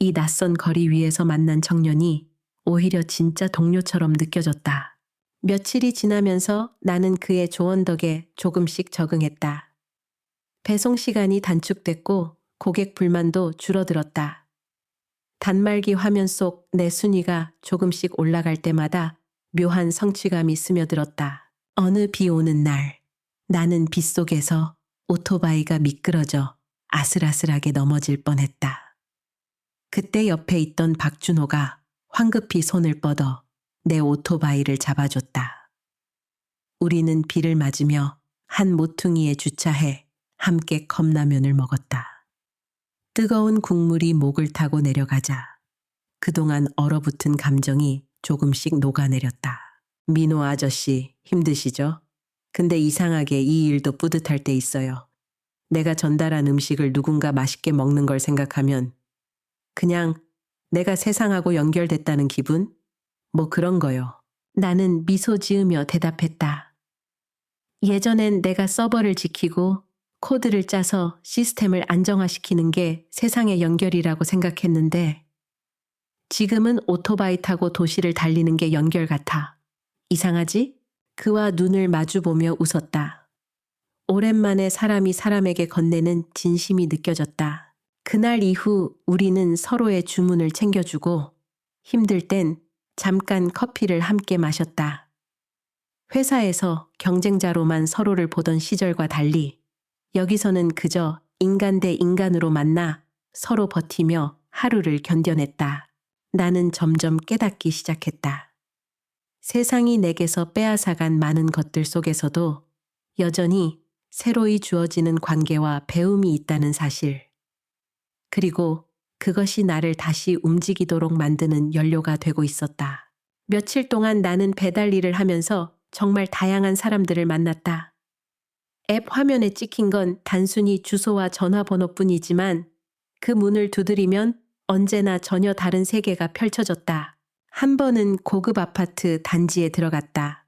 이 낯선 거리 위에서 만난 청년이 오히려 진짜 동료처럼 느껴졌다. 며칠이 지나면서 나는 그의 조언 덕에 조금씩 적응했다. 배송 시간이 단축됐고 고객 불만도 줄어들었다. 단말기 화면 속 내 순위가 조금씩 올라갈 때마다 묘한 성취감이 스며들었다. 어느 비 오는 날, 나는 빗속에서 오토바이가 미끄러져 아슬아슬하게 넘어질 뻔했다. 그때 옆에 있던 박준호가 황급히 손을 뻗어 내 오토바이를 잡아줬다. 우리는 비를 맞으며 한 모퉁이에 주차해 함께 컵라면을 먹었다. 뜨거운 국물이 목을 타고 내려가자 그동안 얼어붙은 감정이 조금씩 녹아내렸다. 민호 아저씨, 힘드시죠? 근데 이상하게 이 일도 뿌듯할 때 있어요. 내가 전달한 음식을 누군가 맛있게 먹는 걸 생각하면 그냥 내가 세상하고 연결됐다는 기분? 뭐 그런 거요. 나는 미소 지으며 대답했다. 예전엔 내가 서버를 지키고 코드를 짜서 시스템을 안정화시키는 게 세상의 연결이라고 생각했는데 지금은 오토바이 타고 도시를 달리는 게 연결 같아. 이상하지? 그와 눈을 마주보며 웃었다. 오랜만에 사람이 사람에게 건네는 진심이 느껴졌다. 그날 이후 우리는 서로의 주문을 챙겨주고 힘들 땐 잠깐 커피를 함께 마셨다. 회사에서 경쟁자로만 서로를 보던 시절과 달리 여기서는 그저 인간 대 인간으로 만나 서로 버티며 하루를 견뎌냈다. 나는 점점 깨닫기 시작했다. 세상이 내게서 빼앗아간 많은 것들 속에서도 여전히 새로이 주어지는 관계와 배움이 있다는 사실. 그리고 그것이 나를 다시 움직이도록 만드는 연료가 되고 있었다. 며칠 동안 나는 배달 일을 하면서 정말 다양한 사람들을 만났다. 앱 화면에 찍힌 건 단순히 주소와 전화번호뿐이지만 그 문을 두드리면 언제나 전혀 다른 세계가 펼쳐졌다. 한 번은 고급 아파트 단지에 들어갔다.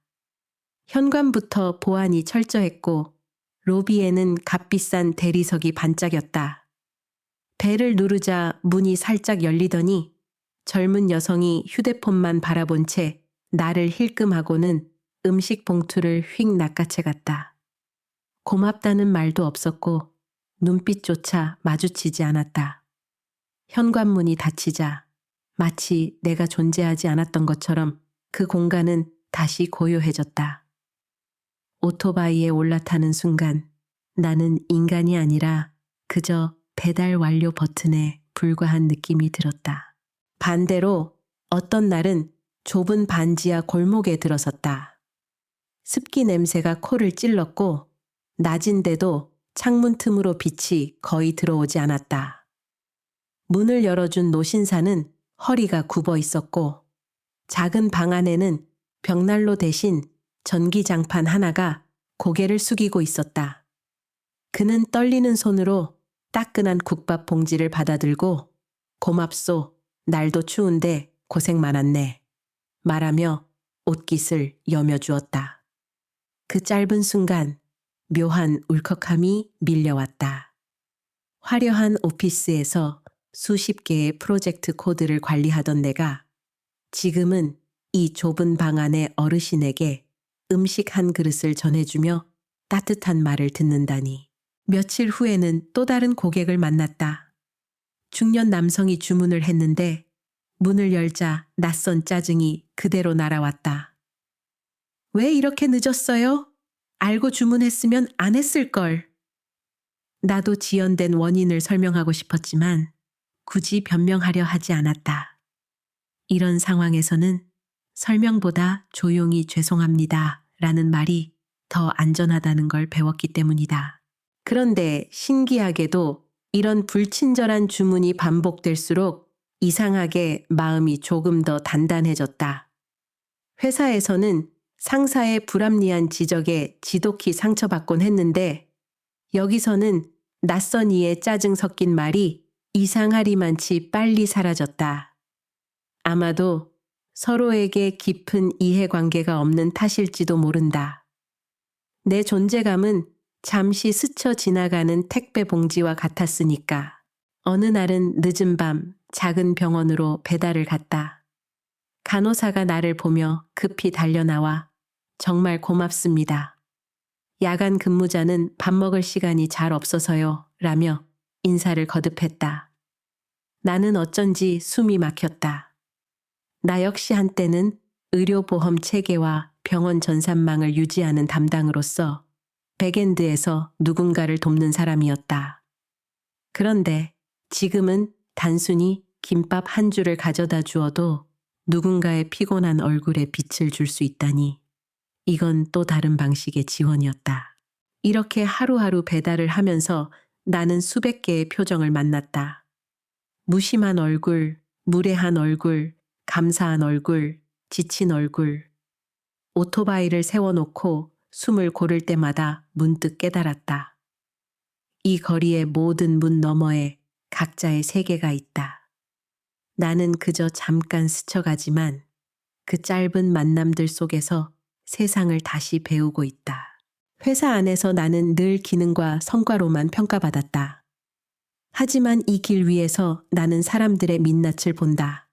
현관부터 보안이 철저했고 로비에는 값비싼 대리석이 반짝였다. 벨을 누르자 문이 살짝 열리더니 젊은 여성이 휴대폰만 바라본 채 나를 힐끔하고는 음식 봉투를 휙 낚아채 갔다. 고맙다는 말도 없었고 눈빛조차 마주치지 않았다. 현관문이 닫히자 마치 내가 존재하지 않았던 것처럼 그 공간은 다시 고요해졌다. 오토바이에 올라타는 순간 나는 인간이 아니라 그저 배달 완료 버튼에 불과한 느낌이 들었다. 반대로 어떤 날은 좁은 반지하 골목에 들어섰다. 습기 냄새가 코를 찔렀고 낮인데도 창문 틈으로 빛이 거의 들어오지 않았다. 문을 열어준 노신사는 허리가 굽어 있었고 작은 방 안에는 벽난로 대신 전기장판 하나가 고개를 숙이고 있었다. 그는 떨리는 손으로 따끈한 국밥 봉지를 받아들고 고맙소, 날도 추운데 고생 많았네 말하며 옷깃을 여며주었다. 그 짧은 순간 묘한 울컥함이 밀려왔다. 화려한 오피스에서 수십 개의 프로젝트 코드를 관리하던 내가 지금은 이 좁은 방 안의 어르신에게 음식 한 그릇을 전해주며 따뜻한 말을 듣는다니. 며칠 후에는 또 다른 고객을 만났다. 중년 남성이 주문을 했는데 문을 열자 낯선 짜증이 그대로 날아왔다. 왜 이렇게 늦었어요? 알고 주문했으면 안 했을걸. 나도 지연된 원인을 설명하고 싶었지만 굳이 변명하려 하지 않았다. 이런 상황에서는 설명보다 조용히 죄송합니다 라는 말이 더 안전하다는 걸 배웠기 때문이다. 그런데 신기하게도 이런 불친절한 주문이 반복될수록 이상하게 마음이 조금 더 단단해졌다. 회사에서는 상사의 불합리한 지적에 지독히 상처받곤 했는데 여기서는 낯선 이의 짜증 섞인 말이 이상하리만치 빨리 사라졌다. 아마도 서로에게 깊은 이해관계가 없는 탓일지도 모른다. 내 존재감은 잠시 스쳐 지나가는 택배 봉지와 같았으니까. 어느 날은 늦은 밤 작은 병원으로 배달을 갔다. 간호사가 나를 보며 급히 달려나와 정말 고맙습니다. 야간 근무자는 밥 먹을 시간이 잘 없어서요. 라며 인사를 거듭했다. 나는 어쩐지 숨이 막혔다. 나 역시 한때는 의료보험 체계와 병원 전산망을 유지하는 담당으로서 백엔드에서 누군가를 돕는 사람이었다. 그런데 지금은 단순히 김밥 한 줄을 가져다 주어도 누군가의 피곤한 얼굴에 빛을 줄 수 있다니 이건 또 다른 방식의 지원이었다. 이렇게 하루하루 배달을 하면서 나는 수백 개의 표정을 만났다. 무심한 얼굴, 무례한 얼굴, 감사한 얼굴, 지친 얼굴. 오토바이를 세워놓고 숨을 고를 때마다 문득 깨달았다. 이 거리의 모든 문 너머에 각자의 세계가 있다. 나는 그저 잠깐 스쳐가지만 그 짧은 만남들 속에서 세상을 다시 배우고 있다. 회사 안에서 나는 늘 기능과 성과로만 평가받았다. 하지만 이 길 위에서 나는 사람들의 민낯을 본다.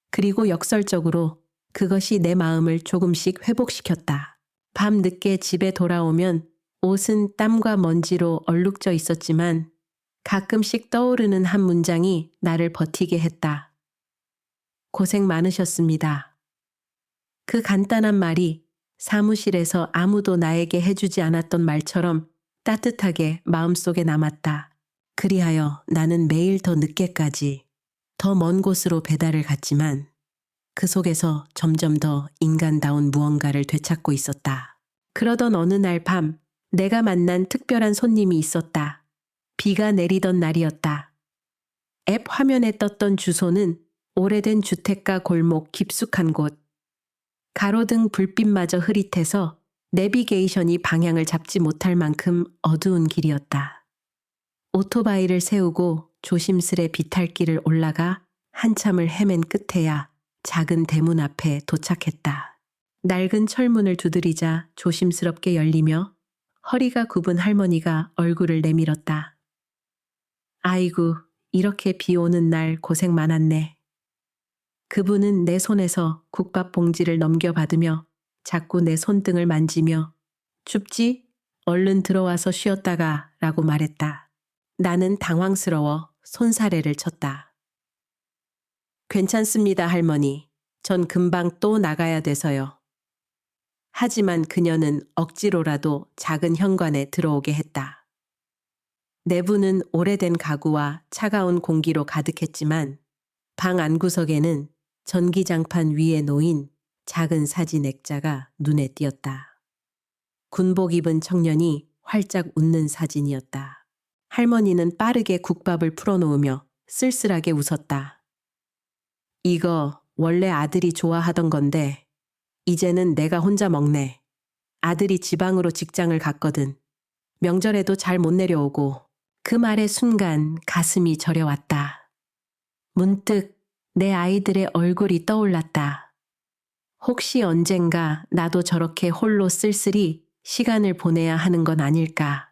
그리고 역설적으로 그것이 내 마음을 조금씩 회복시켰다. 밤 늦게 집에 돌아오면 옷은 땀과 먼지로 얼룩져 있었지만 가끔씩 떠오르는 한 문장이 나를 버티게 했다. 고생 많으셨습니다. 그 간단한 말이 사무실에서 아무도 나에게 해주지 않았던 말처럼 따뜻하게 마음속에 남았다. 그리하여 나는 매일 더 늦게까지 더 먼 곳으로 배달을 갔지만 그 속에서 점점 더 인간다운 무언가를 되찾고 있었다. 그러던 어느 날 밤 내가 만난 특별한 손님이 있었다. 비가 내리던 날이었다. 앱 화면에 떴던 주소는 오래된 주택가 골목 깊숙한 곳. 가로등 불빛마저 흐릿해서 내비게이션이 방향을 잡지 못할 만큼 어두운 길이었다. 오토바이를 세우고 조심스레 비탈길을 올라가 한참을 헤맨 끝에야 작은 대문 앞에 도착했다. 낡은 철문을 두드리자 조심스럽게 열리며 허리가 굽은 할머니가 얼굴을 내밀었다. 아이고, 이렇게 비 오는 날 고생 많았네. 그분은 내 손에서 국밥 봉지를 넘겨받으며 자꾸 내 손등을 만지며 춥지? 얼른 들어와서 쉬었다가 라고 말했다. 나는 당황스러워 손사래를 쳤다. 괜찮습니다, 할머니. 전 금방 또 나가야 돼서요. 하지만 그녀는 억지로라도 작은 현관에 들어오게 했다. 내부는 오래된 가구와 차가운 공기로 가득했지만 방 안구석에는 전기장판 위에 놓인 작은 사진 액자가 눈에 띄었다. 군복 입은 청년이 활짝 웃는 사진이었다. 할머니는 빠르게 국밥을 풀어놓으며 쓸쓸하게 웃었다. 이거 원래 아들이 좋아하던 건데 이제는 내가 혼자 먹네. 아들이 지방으로 직장을 갔거든. 명절에도 잘 못 내려오고. 그 말의 순간 가슴이 저려왔다. 문득 내 아이들의 얼굴이 떠올랐다. 혹시 언젠가 나도 저렇게 홀로 쓸쓸히 시간을 보내야 하는 건 아닐까.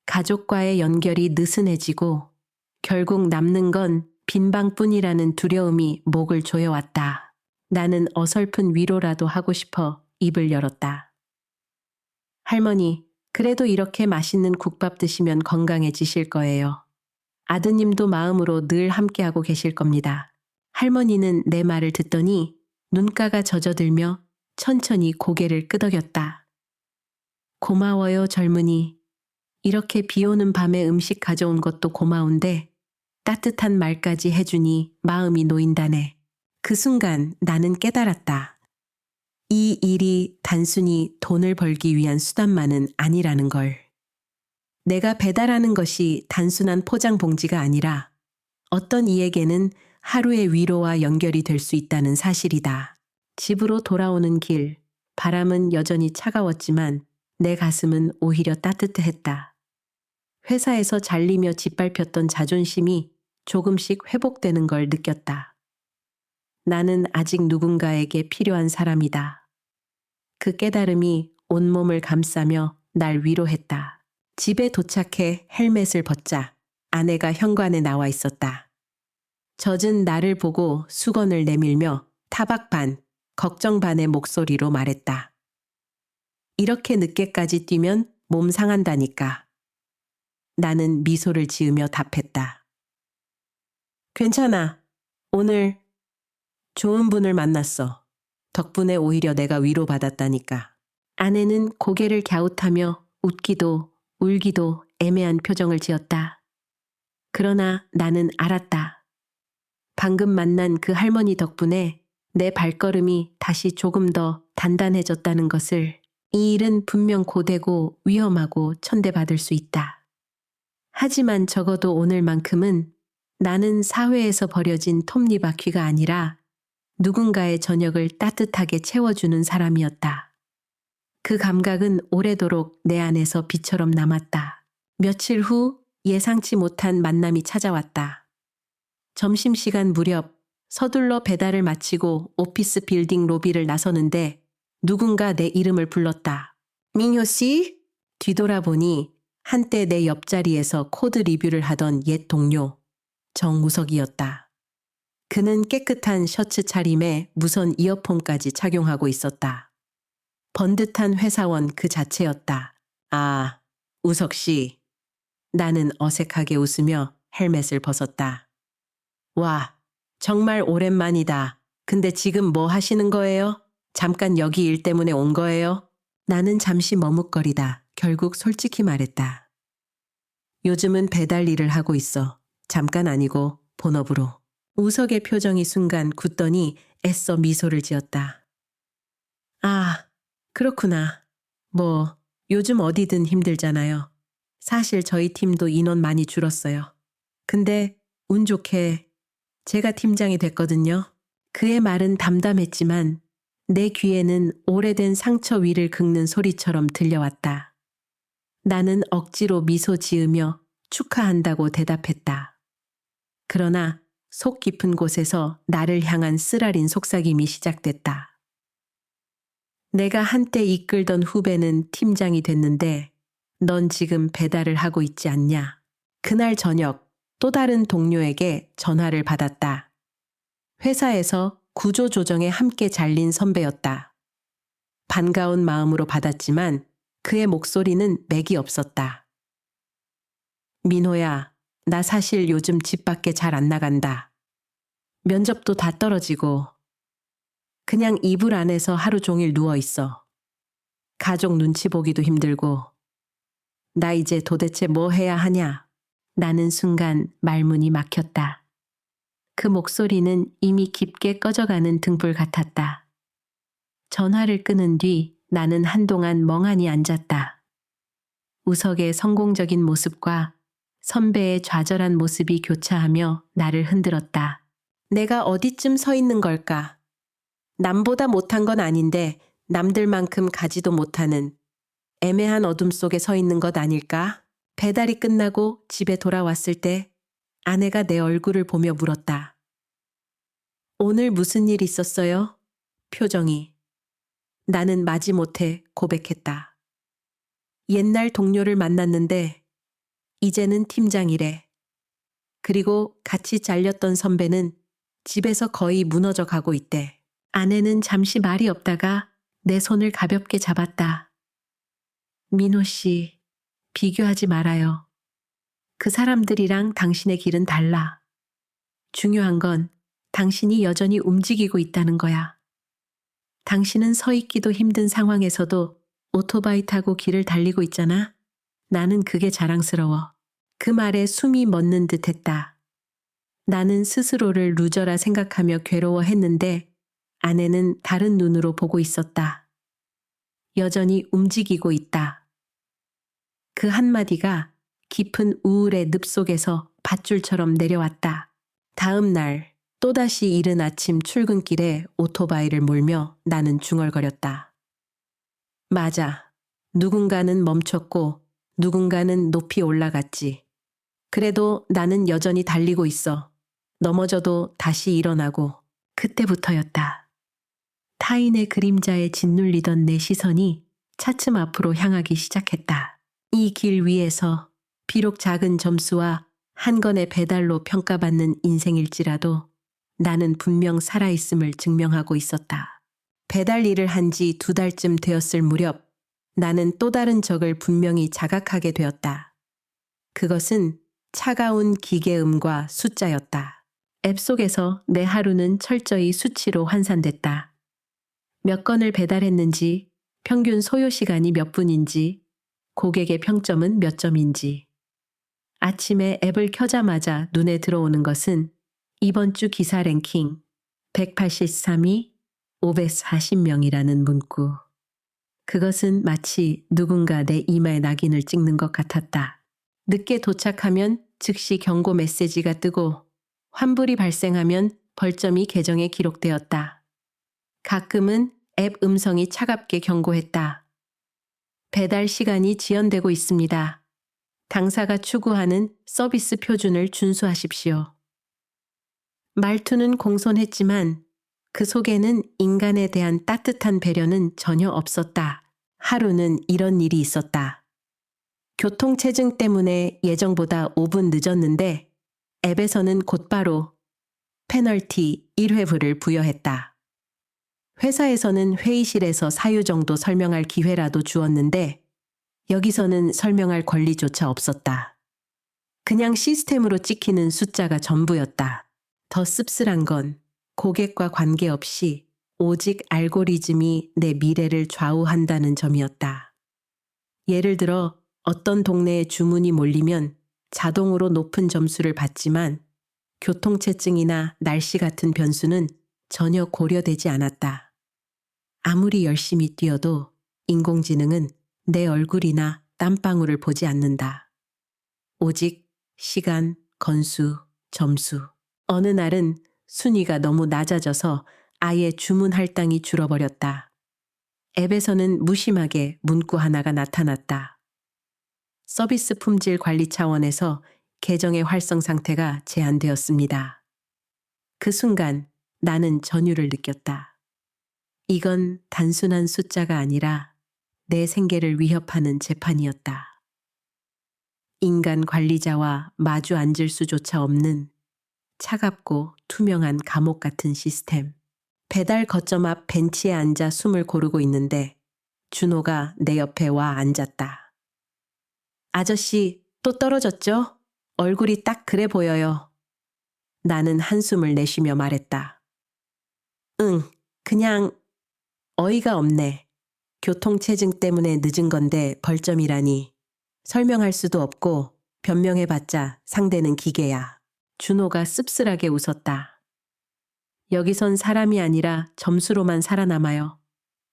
가족과의 연결이 느슨해지고 결국 남는 건 빈방뿐이라는 두려움이 목을 조여왔다. 나는 어설픈 위로라도 하고 싶어 입을 열었다. 할머니, 그래도 이렇게 맛있는 국밥 드시면 건강해지실 거예요. 아드님도 마음으로 늘 함께하고 계실 겁니다. 할머니는 내 말을 듣더니 눈가가 젖어들며 천천히 고개를 끄덕였다. 고마워요, 젊은이. 이렇게 비 오는 밤에 음식 가져온 것도 고마운데 따뜻한 말까지 해주니 마음이 놓인다네. 그 순간 나는 깨달았다. 이 일이 단순히 돈을 벌기 위한 수단만은 아니라는 걸. 내가 배달하는 것이 단순한 포장 봉지가 아니라 어떤 이에게는 하루의 위로와 연결이 될 수 있다는 사실이다. 집으로 돌아오는 길, 바람은 여전히 차가웠지만 내 가슴은 오히려 따뜻했다. 회사에서 잘리며 짓밟혔던 자존심이 조금씩 회복되는 걸 느꼈다. 나는 아직 누군가에게 필요한 사람이다. 그 깨달음이 온몸을 감싸며 날 위로했다. 집에 도착해 헬멧을 벗자 아내가 현관에 나와 있었다. 젖은 나를 보고 수건을 내밀며 타박 반, 걱정 반의 목소리로 말했다. 이렇게 늦게까지 뛰면 몸 상한다니까. 나는 미소를 지으며 답했다. 괜찮아. 오늘 좋은 분을 만났어. 덕분에 오히려 내가 위로받았다니까. 아내는 고개를 갸웃하며 웃기도 울기도 애매한 표정을 지었다. 그러나 나는 알았다. 방금 만난 그 할머니 덕분에 내 발걸음이 다시 조금 더 단단해졌다는 것을. 이 일은 분명 고되고 위험하고 천대받을 수 있다. 하지만 적어도 오늘만큼은 나는 사회에서 버려진 톱니바퀴가 아니라 누군가의 저녁을 따뜻하게 채워주는 사람이었다. 그 감각은 오래도록 내 안에서 빛처럼 남았다. 며칠 후 예상치 못한 만남이 찾아왔다. 점심시간 무렵 서둘러 배달을 마치고 오피스 빌딩 로비를 나서는데 누군가 내 이름을 불렀다. 민효 씨? 뒤돌아보니 한때 내 옆자리에서 코드 리뷰를 하던 옛 동료 정우석이었다. 그는 깨끗한 셔츠 차림에 무선 이어폰까지 착용하고 있었다. 번듯한 회사원 그 자체였다. 아, 우석 씨. 나는 어색하게 웃으며 헬멧을 벗었다. 와, 정말 오랜만이다. 근데 지금 뭐 하시는 거예요? 잠깐 여기 일 때문에 온 거예요? 나는 잠시 머뭇거리다 결국 솔직히 말했다. 요즘은 배달 일을 하고 있어. 잠깐 아니고 본업으로. 우석의 표정이 순간 굳더니 애써 미소를 지었다. 아, 그렇구나. 뭐 요즘 어디든 힘들잖아요. 사실 저희 팀도 인원 많이 줄었어요. 근데 운 좋게 제가 팀장이 됐거든요. 그의 말은 담담했지만 내 귀에는 오래된 상처 위를 긁는 소리처럼 들려왔다. 나는 억지로 미소 지으며 축하한다고 대답했다. 그러나 속 깊은 곳에서 나를 향한 쓰라린 속삭임이 시작됐다. 내가 한때 이끌던 후배는 팀장이 됐는데 넌 지금 배달을 하고 있지 않냐. 그날 저녁 또 다른 동료에게 전화를 받았다. 회사에서 구조조정에 함께 잘린 선배였다. 반가운 마음으로 받았지만 그의 목소리는 맥이 없었다. 민호야, 나 사실 요즘 집 밖에 잘 안 나간다. 면접도 다 떨어지고 그냥 이불 안에서 하루 종일 누워 있어. 가족 눈치 보기도 힘들고 나 이제 도대체 뭐 해야 하냐. 나는 순간 말문이 막혔다. 그 목소리는 이미 깊게 꺼져가는 등불 같았다. 전화를 끊은 뒤 나는 한동안 멍하니 앉았다. 우석의 성공적인 모습과 선배의 좌절한 모습이 교차하며 나를 흔들었다. 내가 어디쯤 서 있는 걸까? 남보다 못한 건 아닌데 남들만큼 가지도 못하는 애매한 어둠 속에 서 있는 것 아닐까? 배달이 끝나고 집에 돌아왔을 때 아내가 내 얼굴을 보며 물었다. 오늘 무슨 일 있었어요? 표정이. 나는 마지못해 고백했다. 옛날 동료를 만났는데 이제는 팀장이래. 그리고 같이 잘렸던 선배는 집에서 거의 무너져 가고 있대. 아내는 잠시 말이 없다가 내 손을 가볍게 잡았다. 민호 씨, 비교하지 말아요. 그 사람들이랑 당신의 길은 달라. 중요한 건 당신이 여전히 움직이고 있다는 거야. 당신은 서 있기도 힘든 상황에서도 오토바이 타고 길을 달리고 있잖아. 나는 그게 자랑스러워. 그 말에 숨이 멎는 듯 했다. 나는 스스로를 루저라 생각하며 괴로워했는데 아내는 다른 눈으로 보고 있었다. 여전히 움직이고 있다. 그 한마디가 깊은 우울의 늪 속에서 밧줄처럼 내려왔다. 다음 날 또다시 이른 아침 출근길에 오토바이를 몰며 나는 중얼거렸다. 맞아. 누군가는 멈췄고 누군가는 높이 올라갔지. 그래도 나는 여전히 달리고 있어. 넘어져도 다시 일어나고. 그때부터였다. 타인의 그림자에 짓눌리던 내 시선이 차츰 앞으로 향하기 시작했다. 이 길 위에서 비록 작은 점수와 한 건의 배달로 평가받는 인생일지라도 나는 분명 살아있음을 증명하고 있었다. 배달 일을 한 지 2달쯤 되었을 무렵 나는 또 다른 적을 분명히 자각하게 되었다. 그것은 차가운 기계음과 숫자였다. 앱 속에서 내 하루는 철저히 수치로 환산됐다. 몇 건을 배달했는지, 평균 소요 시간이 몇 분인지, 고객의 평점은 몇 점인지. 아침에 앱을 켜자마자 눈에 들어오는 것은 이번 주 기사 랭킹 183위 540명이라는 문구. 그것은 마치 누군가 내 이마에 낙인을 찍는 것 같았다. 늦게 도착하면 즉시 경고 메시지가 뜨고 환불이 발생하면 벌점이 계정에 기록되었다. 가끔은 앱 음성이 차갑게 경고했다. 배달 시간이 지연되고 있습니다. 당사가 추구하는 서비스 표준을 준수하십시오. 말투는 공손했지만 그 속에는 인간에 대한 따뜻한 배려는 전혀 없었다. 하루는 이런 일이 있었다. 교통체증 때문에 예정보다 5분 늦었는데 앱에서는 곧바로 페널티 1회분을 부여했다. 회사에서는 회의실에서 사유 정도 설명할 기회라도 주었는데 여기서는 설명할 권리조차 없었다. 그냥 시스템으로 찍히는 숫자가 전부였다. 더 씁쓸한 건 고객과 관계없이 오직 알고리즘이 내 미래를 좌우한다는 점이었다. 예를 들어 어떤 동네에 주문이 몰리면 자동으로 높은 점수를 받지만 교통체증이나 날씨 같은 변수는 전혀 고려되지 않았다. 아무리 열심히 뛰어도 인공지능은 내 얼굴이나 땀방울을 보지 않는다. 오직 시간, 건수, 점수. 어느 날은 순위가 너무 낮아져서 아예 주문 할당이 줄어버렸다. 앱에서는 무심하게 문구 하나가 나타났다. 서비스 품질 관리 차원에서 계정의 활성 상태가 제한되었습니다. 그 순간 나는 전율을 느꼈다. 이건 단순한 숫자가 아니라 내 생계를 위협하는 재판이었다. 인간 관리자와 마주 앉을 수조차 없는 차갑고 투명한 감옥 같은 시스템. 배달 거점 앞 벤치에 앉아 숨을 고르고 있는데 준호가 내 옆에 와 앉았다. 아저씨, 또 떨어졌죠? 얼굴이 딱 그래 보여요. 나는 한숨을 내쉬며 말했다. 응, 그냥 어이가 없네. 교통체증 때문에 늦은 건데 벌점이라니. 설명할 수도 없고 변명해봤자 상대는 기계야. 준호가 씁쓸하게 웃었다. 여기선 사람이 아니라 점수로만 살아남아요.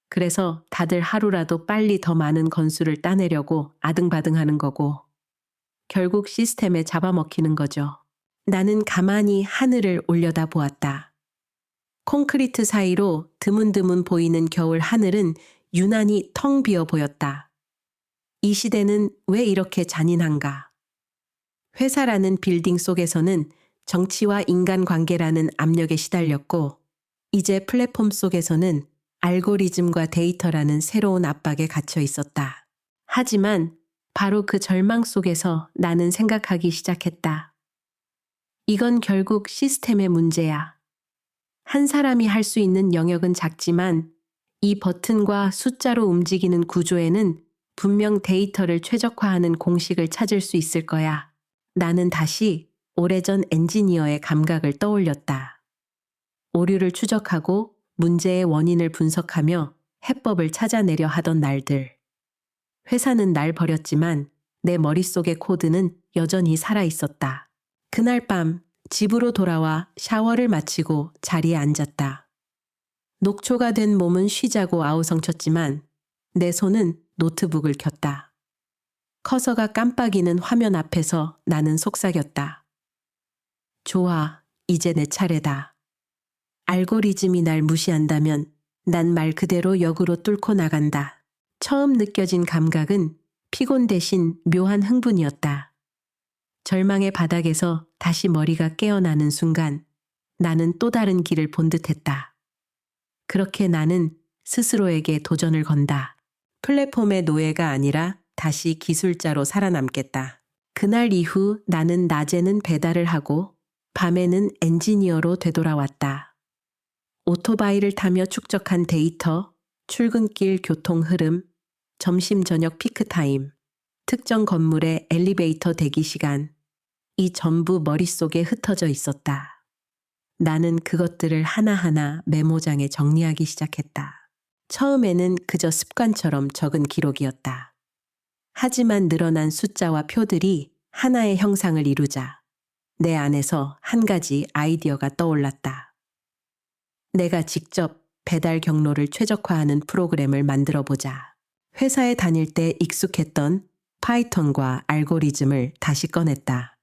그래서 다들 하루라도 빨리 더 많은 건수를 따내려고 아등바등하는 거고 결국 시스템에 잡아먹히는 거죠. 나는 가만히 하늘을 올려다 보았다. 콘크리트 사이로 드문드문 보이는 겨울 하늘은 유난히 텅 비어 보였다. 이 시대는 왜 이렇게 잔인한가? 회사라는 빌딩 속에서는 정치와 인간관계라는 압력에 시달렸고 이제 플랫폼 속에서는 알고리즘과 데이터라는 새로운 압박에 갇혀 있었다. 하지만 바로 그 절망 속에서 나는 생각하기 시작했다. 이건 결국 시스템의 문제야. 한 사람이 할 수 있는 영역은 작지만 이 버튼과 숫자로 움직이는 구조에는 분명 데이터를 최적화하는 공식을 찾을 수 있을 거야. 나는 다시 오래전 엔지니어의 감각을 떠올렸다. 오류를 추적하고 문제의 원인을 분석하며 해법을 찾아내려 하던 날들. 회사는 날 버렸지만 내 머릿속의 코드는 여전히 살아있었다. 그날 밤 집으로 돌아와 샤워를 마치고 자리에 앉았다. 녹초가 된 몸은 쉬자고 아우성쳤지만 내 손은 노트북을 켰다. 커서가 깜빡이는 화면 앞에서 나는 속삭였다. 좋아, 이제 내 차례다. 알고리즘이 날 무시한다면 난 말 그대로 역으로 뚫고 나간다. 처음 느껴진 감각은 피곤 대신 묘한 흥분이었다. 절망의 바닥에서 다시 머리가 깨어나는 순간 나는 또 다른 길을 본 듯했다. 그렇게 나는 스스로에게 도전을 건다. 플랫폼의 노예가 아니라 다시 기술자로 살아남겠다. 그날 이후 나는 낮에는 배달을 하고 밤에는 엔지니어로 되돌아왔다. 오토바이를 타며 축적한 데이터, 출근길 교통 흐름, 점심 저녁 피크타임, 특정 건물의 엘리베이터 대기 시간, 이 전부 머릿속에 흩어져 있었다. 나는 그것들을 하나하나 메모장에 정리하기 시작했다. 처음에는 그저 습관처럼 적은 기록이었다. 하지만 늘어난 숫자와 표들이 하나의 형상을 이루자 내 안에서 한 가지 아이디어가 떠올랐다. 내가 직접 배달 경로를 최적화하는 프로그램을 만들어 보자. 회사에 다닐 때 익숙했던 파이썬과 알고리즘을 다시 꺼냈다.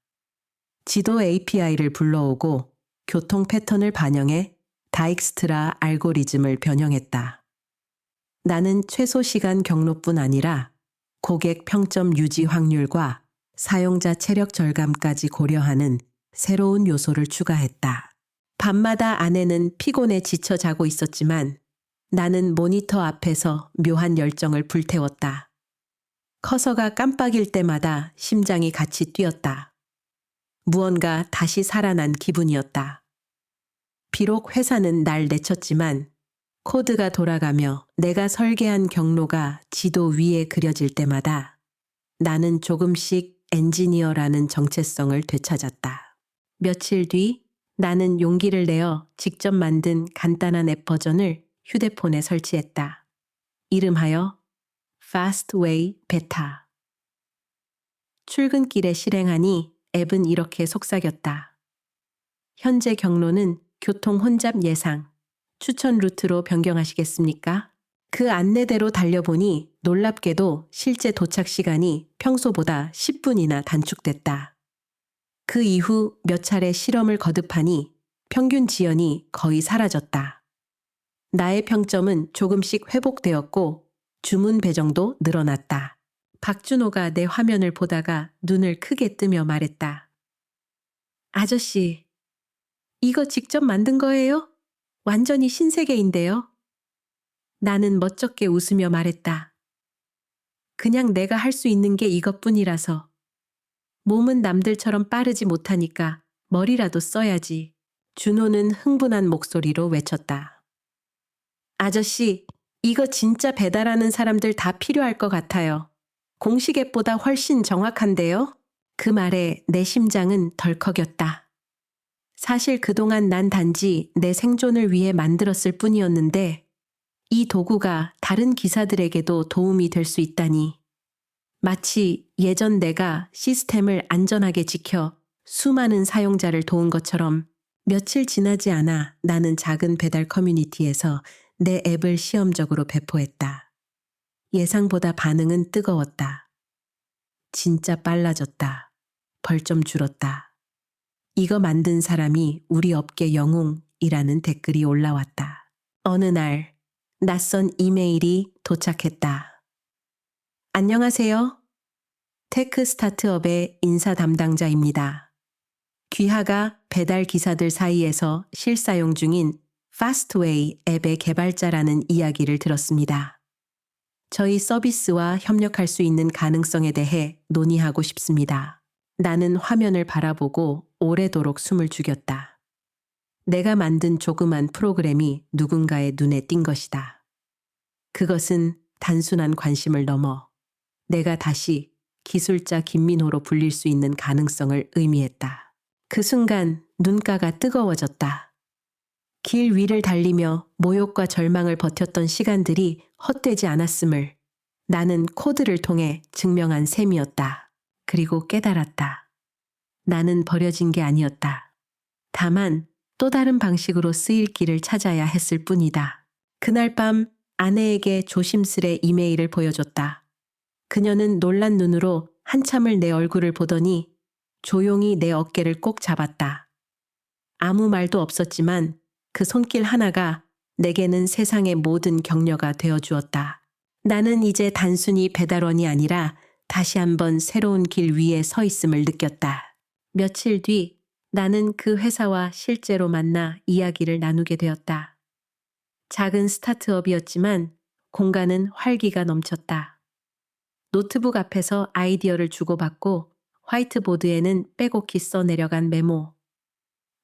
지도 API를 불러오고 교통 패턴을 반영해 다익스트라 알고리즘을 변형했다. 나는 최소 시간 경로뿐 아니라 고객 평점 유지 확률과 사용자 체력 절감까지 고려하는 새로운 요소를 추가했다. 밤마다 아내는 피곤에 지쳐 자고 있었지만 나는 모니터 앞에서 묘한 열정을 불태웠다. 커서가 깜빡일 때마다 심장이 같이 뛰었다. 무언가 다시 살아난 기분이었다. 비록 회사는 날 내쳤지만 코드가 돌아가며 내가 설계한 경로가 지도 위에 그려질 때마다 나는 조금씩 엔지니어라는 정체성을 되찾았다. 며칠 뒤 나는 용기를 내어 직접 만든 간단한 앱 버전을 휴대폰에 설치했다. 이름하여 Fastway Beta. 출근길에 실행하니 앱은 이렇게 속삭였다. 현재 경로는 교통 혼잡 예상, 추천 루트로 변경하시겠습니까? 그 안내대로 달려보니 놀랍게도 실제 도착 시간이 평소보다 10분이나 단축됐다. 그 이후 몇 차례 실험을 거듭하니 평균 지연이 거의 사라졌다. 나의 평점은 조금씩 회복되었고 주문 배정도 늘어났다. 박준호가 내 화면을 보다가 눈을 크게 뜨며 말했다. 아저씨, 이거 직접 만든 거예요? 완전히 신세계인데요? 나는 멋쩍게 웃으며 말했다. 그냥 내가 할 수 있는 게 이것뿐이라서. 몸은 남들처럼 빠르지 못하니까 머리라도 써야지. 준호는 흥분한 목소리로 외쳤다. 아저씨, 이거 진짜 배달하는 사람들 다 필요할 것 같아요. 공식 앱보다 훨씬 정확한데요? 그 말에 내 심장은 덜컥였다. 사실 그동안 난 단지 내 생존을 위해 만들었을 뿐이었는데 이 도구가 다른 기사들에게도 도움이 될 수 있다니. 마치 예전 내가 시스템을 안전하게 지켜 수많은 사용자를 도운 것처럼 며칠 지나지 않아 나는 작은 배달 커뮤니티에서 내 앱을 시험적으로 배포했다. 예상보다 반응은 뜨거웠다. 진짜 빨라졌다. 벌점 줄었다. 이거 만든 사람이 우리 업계 영웅이라는 댓글이 올라왔다. 어느 날 낯선 이메일이 도착했다. 안녕하세요. 테크 스타트업의 인사 담당자입니다. 귀하가 배달 기사들 사이에서 실사용 중인 Fastway 앱의 개발자라는 이야기를 들었습니다. 저희 서비스와 협력할 수 있는 가능성에 대해 논의하고 싶습니다. 나는 화면을 바라보고 오래도록 숨을 죽였다. 내가 만든 조그만 프로그램이 누군가의 눈에 띈 것이다. 그것은 단순한 관심을 넘어 내가 다시 기술자 김민호로 불릴 수 있는 가능성을 의미했다. 그 순간 눈가가 뜨거워졌다. 길 위를 달리며 모욕과 절망을 버텼던 시간들이 헛되지 않았음을 나는 코드를 통해 증명한 셈이었다. 그리고 깨달았다. 나는 버려진 게 아니었다. 다만 또 다른 방식으로 쓰일 길을 찾아야 했을 뿐이다. 그날 밤 아내에게 조심스레 이메일을 보여줬다. 그녀는 놀란 눈으로 한참을 내 얼굴을 보더니 조용히 내 어깨를 꼭 잡았다. 아무 말도 없었지만 그 손길 하나가 내게는 세상의 모든 격려가 되어주었다. 나는 이제 단순히 배달원이 아니라 다시 한번 새로운 길 위에 서 있음을 느꼈다. 며칠 뒤 나는 그 회사와 실제로 만나 이야기를 나누게 되었다. 작은 스타트업이었지만 공간은 활기가 넘쳤다. 노트북 앞에서 아이디어를 주고받고 화이트보드에는 빼곡히 써내려간 메모.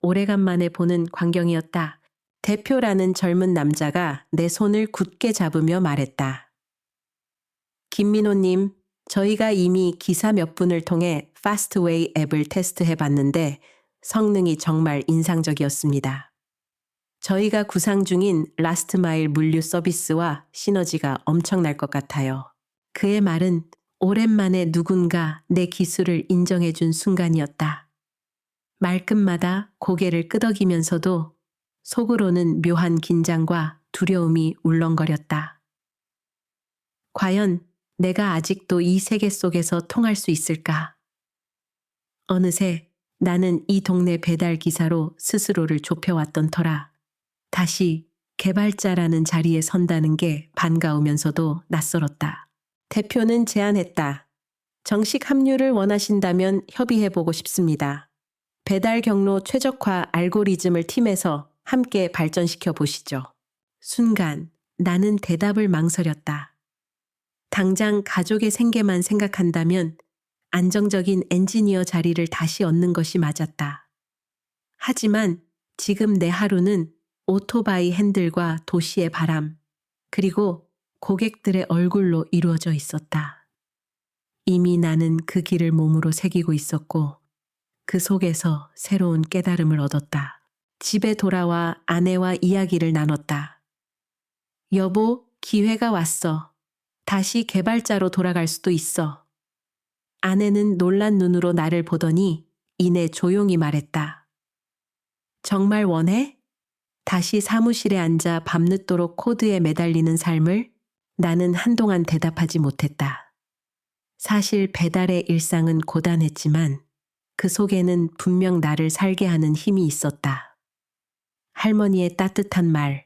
오래간만에 보는 광경이었다. 대표라는 젊은 남자가 내 손을 굳게 잡으며 말했다. 김민호님, 저희가 이미 기사 몇 분을 통해 파스트웨이 앱을 테스트해 봤는데 성능이 정말 인상적이었습니다. 저희가 구상 중인 라스트마일 물류 서비스와 시너지가 엄청날 것 같아요. 그의 말은 오랜만에 누군가 내 기술을 인정해 준 순간이었다. 말끝마다 고개를 끄덕이면서도 속으로는 묘한 긴장과 두려움이 울렁거렸다. 과연 내가 아직도 이 세계 속에서 통할 수 있을까? 어느새 나는 이 동네 배달 기사로 스스로를 좁혀왔던 터라 다시 개발자라는 자리에 선다는 게 반가우면서도 낯설었다. 대표는 제안했다. 정식 합류를 원하신다면 협의해보고 싶습니다. 배달 경로 최적화 알고리즘을 팀에서 함께 발전시켜 보시죠. 순간 나는 대답을 망설였다. 당장 가족의 생계만 생각한다면 안정적인 엔지니어 자리를 다시 얻는 것이 맞았다. 하지만 지금 내 하루는 오토바이 핸들과 도시의 바람, 그리고 고객들의 얼굴로 이루어져 있었다. 이미 나는 그 길을 몸으로 새기고 있었고 그 속에서 새로운 깨달음을 얻었다. 집에 돌아와 아내와 이야기를 나눴다. 여보, 기회가 왔어. 다시 개발자로 돌아갈 수도 있어. 아내는 놀란 눈으로 나를 보더니 이내 조용히 말했다. 정말 원해? 다시 사무실에 앉아 밤늦도록 코드에 매달리는 삶을? 나는 한동안 대답하지 못했다. 사실 배달의 일상은 고단했지만 그 속에는 분명 나를 살게 하는 힘이 있었다. 할머니의 따뜻한 말,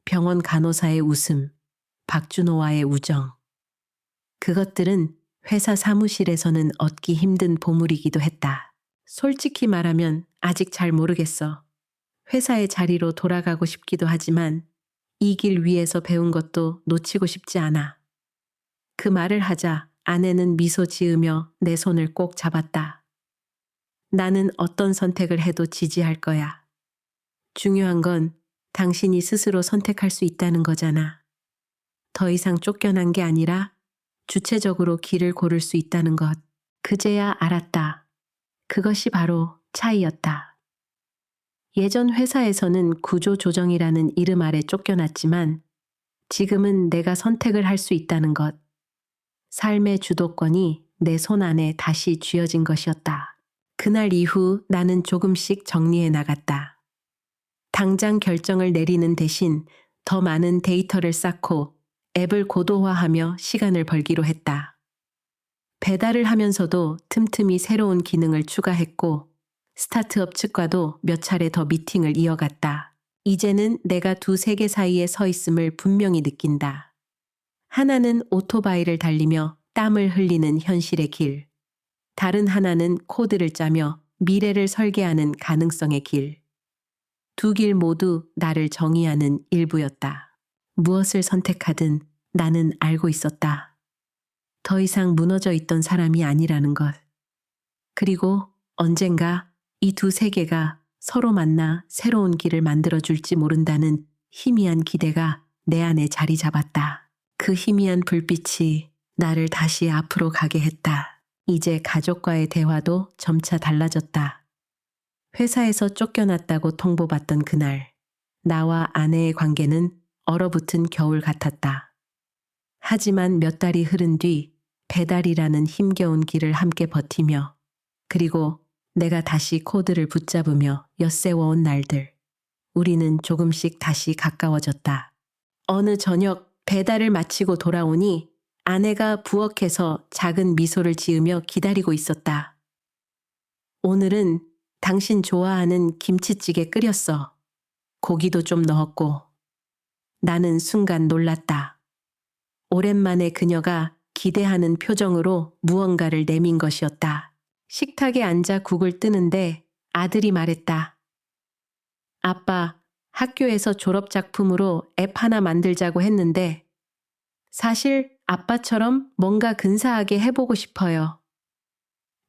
병원 간호사의 웃음, 박준호와의 우정. 그것들은 회사 사무실에서는 얻기 힘든 보물이기도 했다. 솔직히 말하면 아직 잘 모르겠어. 회사의 자리로 돌아가고 싶기도 하지만 이 길 위에서 배운 것도 놓치고 싶지 않아. 그 말을 하자 아내는 미소 지으며 내 손을 꼭 잡았다. 나는 어떤 선택을 해도 지지할 거야. 중요한 건 당신이 스스로 선택할 수 있다는 거잖아. 더 이상 쫓겨난 게 아니라 주체적으로 길을 고를 수 있다는 것. 그제야 알았다. 그것이 바로 차이였다. 예전 회사에서는 구조조정이라는 이름 아래 쫓겨났지만 지금은 내가 선택을 할 수 있다는 것. 삶의 주도권이 내 손 안에 다시 쥐어진 것이었다. 그날 이후 나는 조금씩 정리해 나갔다. 당장 결정을 내리는 대신 더 많은 데이터를 쌓고 앱을 고도화하며 시간을 벌기로 했다. 배달을 하면서도 틈틈이 새로운 기능을 추가했고 스타트업 측과도 몇 차례 더 미팅을 이어갔다. 이제는 내가 두 세계 사이에 서 있음을 분명히 느낀다. 하나는 오토바이를 달리며 땀을 흘리는 현실의 길. 다른 하나는 코드를 짜며 미래를 설계하는 가능성의 길. 두 길 모두 나를 정의하는 일부였다. 무엇을 선택하든 나는 알고 있었다. 더 이상 무너져 있던 사람이 아니라는 것. 그리고 언젠가 이 두 세계가 서로 만나 새로운 길을 만들어줄지 모른다는 희미한 기대가 내 안에 자리 잡았다. 그 희미한 불빛이 나를 다시 앞으로 가게 했다. 이제 가족과의 대화도 점차 달라졌다. 회사에서 쫓겨났다고 통보받던 그날, 나와 아내의 관계는 얼어붙은 겨울 같았다. 하지만 몇 달이 흐른 뒤 배달이라는 힘겨운 길을 함께 버티며 그리고 내가 다시 코드를 붙잡으며 엿새워온 날들, 우리는 조금씩 다시 가까워졌다. 어느 저녁 배달을 마치고 돌아오니 아내가 부엌에서 작은 미소를 지으며 기다리고 있었다. 오늘은 당신 좋아하는 김치찌개 끓였어. 고기도 좀 넣었고. 나는 순간 놀랐다. 오랜만에 그녀가 기대하는 표정으로 무언가를 내민 것이었다. 식탁에 앉아 국을 뜨는데 아들이 말했다. 아빠, 학교에서 졸업작품으로 앱 하나 만들자고 했는데 사실 아빠처럼 뭔가 근사하게 해보고 싶어요.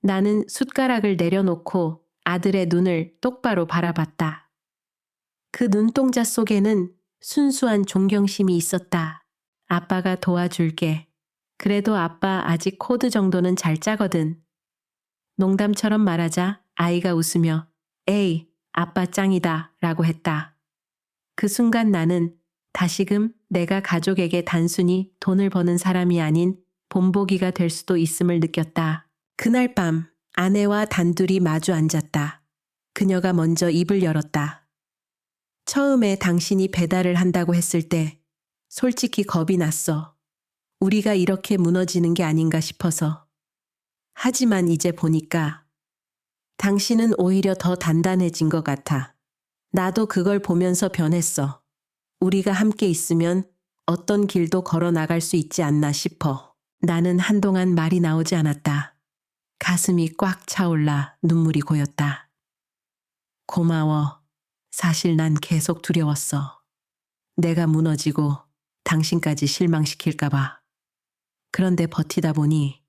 나는 숟가락을 내려놓고 아들의 눈을 똑바로 바라봤다. 그 눈동자 속에는 순수한 존경심이 있었다. 아빠가 도와줄게. 그래도 아빠 아직 코드 정도는 잘 짜거든. 농담처럼 말하자 아이가 웃으며 에이, 아빠 짱이다 라고 했다. 그 순간 나는 다시금 내가 가족에게 단순히 돈을 버는 사람이 아닌 본보기가 될 수도 있음을 느꼈다. 그날 밤 아내와 단둘이 마주 앉았다. 그녀가 먼저 입을 열었다. 처음에 당신이 배달을 한다고 했을 때 솔직히 겁이 났어. 우리가 이렇게 무너지는 게 아닌가 싶어서. 하지만 이제 보니까 당신은 오히려 더 단단해진 것 같아. 나도 그걸 보면서 변했어. 우리가 함께 있으면 어떤 길도 걸어 나갈 수 있지 않나 싶어. 나는 한동안 말이 나오지 않았다. 가슴이 꽉 차올라 눈물이 고였다. 고마워. 사실 난 계속 두려웠어. 내가 무너지고 당신까지 실망시킬까봐. 그런데 버티다 보니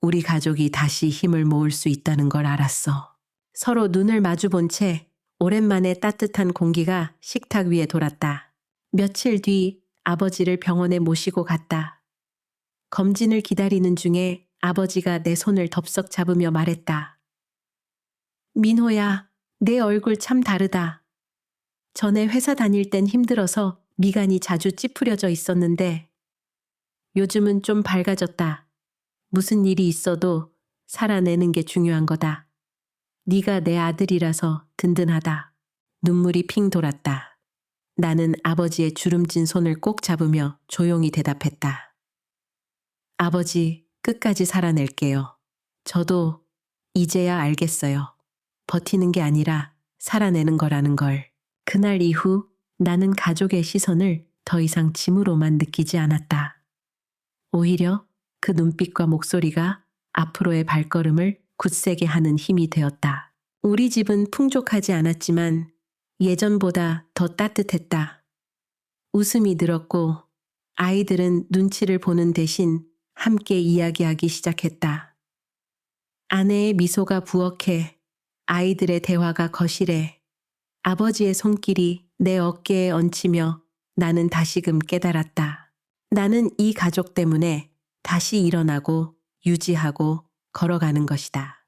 우리 가족이 다시 힘을 모을 수 있다는 걸 알았어. 서로 눈을 마주 본 채 오랜만에 따뜻한 공기가 식탁 위에 돌았다. 며칠 뒤 아버지를 병원에 모시고 갔다. 검진을 기다리는 중에 아버지가 내 손을 덥석 잡으며 말했다. 민호야, 내 얼굴 참 다르다. 전에 회사 다닐 땐 힘들어서 미간이 자주 찌푸려져 있었는데 요즘은 좀 밝아졌다. 무슨 일이 있어도 살아내는 게 중요한 거다. 네가 내 아들이라서 든든하다. 눈물이 핑 돌았다. 나는 아버지의 주름진 손을 꼭 잡으며 조용히 대답했다. 아버지, 끝까지 살아낼게요. 저도 이제야 알겠어요. 버티는 게 아니라 살아내는 거라는 걸. 그날 이후 나는 가족의 시선을 더 이상 짐으로만 느끼지 않았다. 오히려 그 눈빛과 목소리가 앞으로의 발걸음을 굳세게 하는 힘이 되었다. 우리 집은 풍족하지 않았지만 예전보다 더 따뜻했다. 웃음이 늘었고 아이들은 눈치를 보는 대신 함께 이야기하기 시작했다. 아내의 미소가 부엌에, 아이들의 대화가 거실에, 아버지의 손길이 내 어깨에 얹히며 나는 다시금 깨달았다. 나는 이 가족 때문에 다시 일어나고 유지하고 걸어가는 것이다.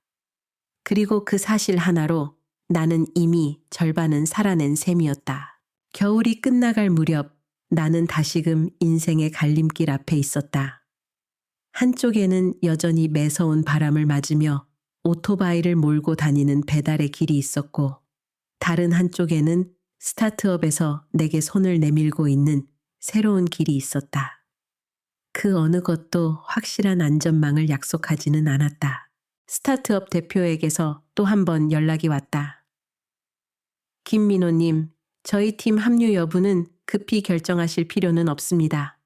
그리고 그 사실 하나로 나는 이미 절반은 살아낸 셈이었다. 겨울이 끝나갈 무렵 나는 다시금 인생의 갈림길 앞에 있었다. 한쪽에는 여전히 매서운 바람을 맞으며 오토바이를 몰고 다니는 배달의 길이 있었고 다른 한쪽에는 스타트업에서 내게 손을 내밀고 있는 새로운 길이 있었다. 그 어느 것도 확실한 안전망을 약속하지는 않았다. 스타트업 대표에게서 또 한 번 연락이 왔다. 김민호님, 저희 팀 합류 여부는 급히 결정하실 필요는 없습니다.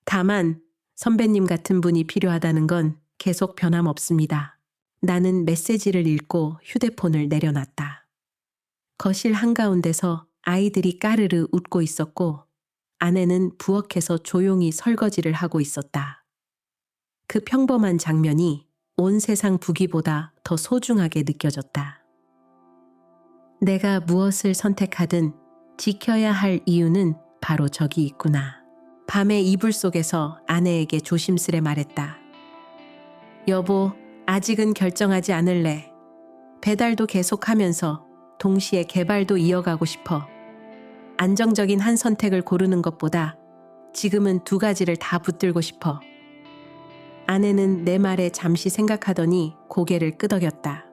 다만 선배님 같은 분이 필요하다는 건 계속 변함없습니다. 나는 메시지를 읽고 휴대폰을 내려놨다. 거실 한가운데서 아이들이 까르르 웃고 있었고 아내는 부엌에서 조용히 설거지를 하고 있었다. 그 평범한 장면이 온 세상 부귀보다 더 소중하게 느껴졌다. 내가 무엇을 선택하든 지켜야 할 이유는 바로 저기 있구나. 밤에 이불 속에서 아내에게 조심스레 말했다. 여보, 아직은 결정하지 않을래. 배달도 계속하면서 동시에 개발도 이어가고 싶어. 안정적인 한 선택을 고르는 것보다 지금은 두 가지를 다 붙들고 싶어. 아내는 내 말에 잠시 생각하더니 고개를 끄덕였다.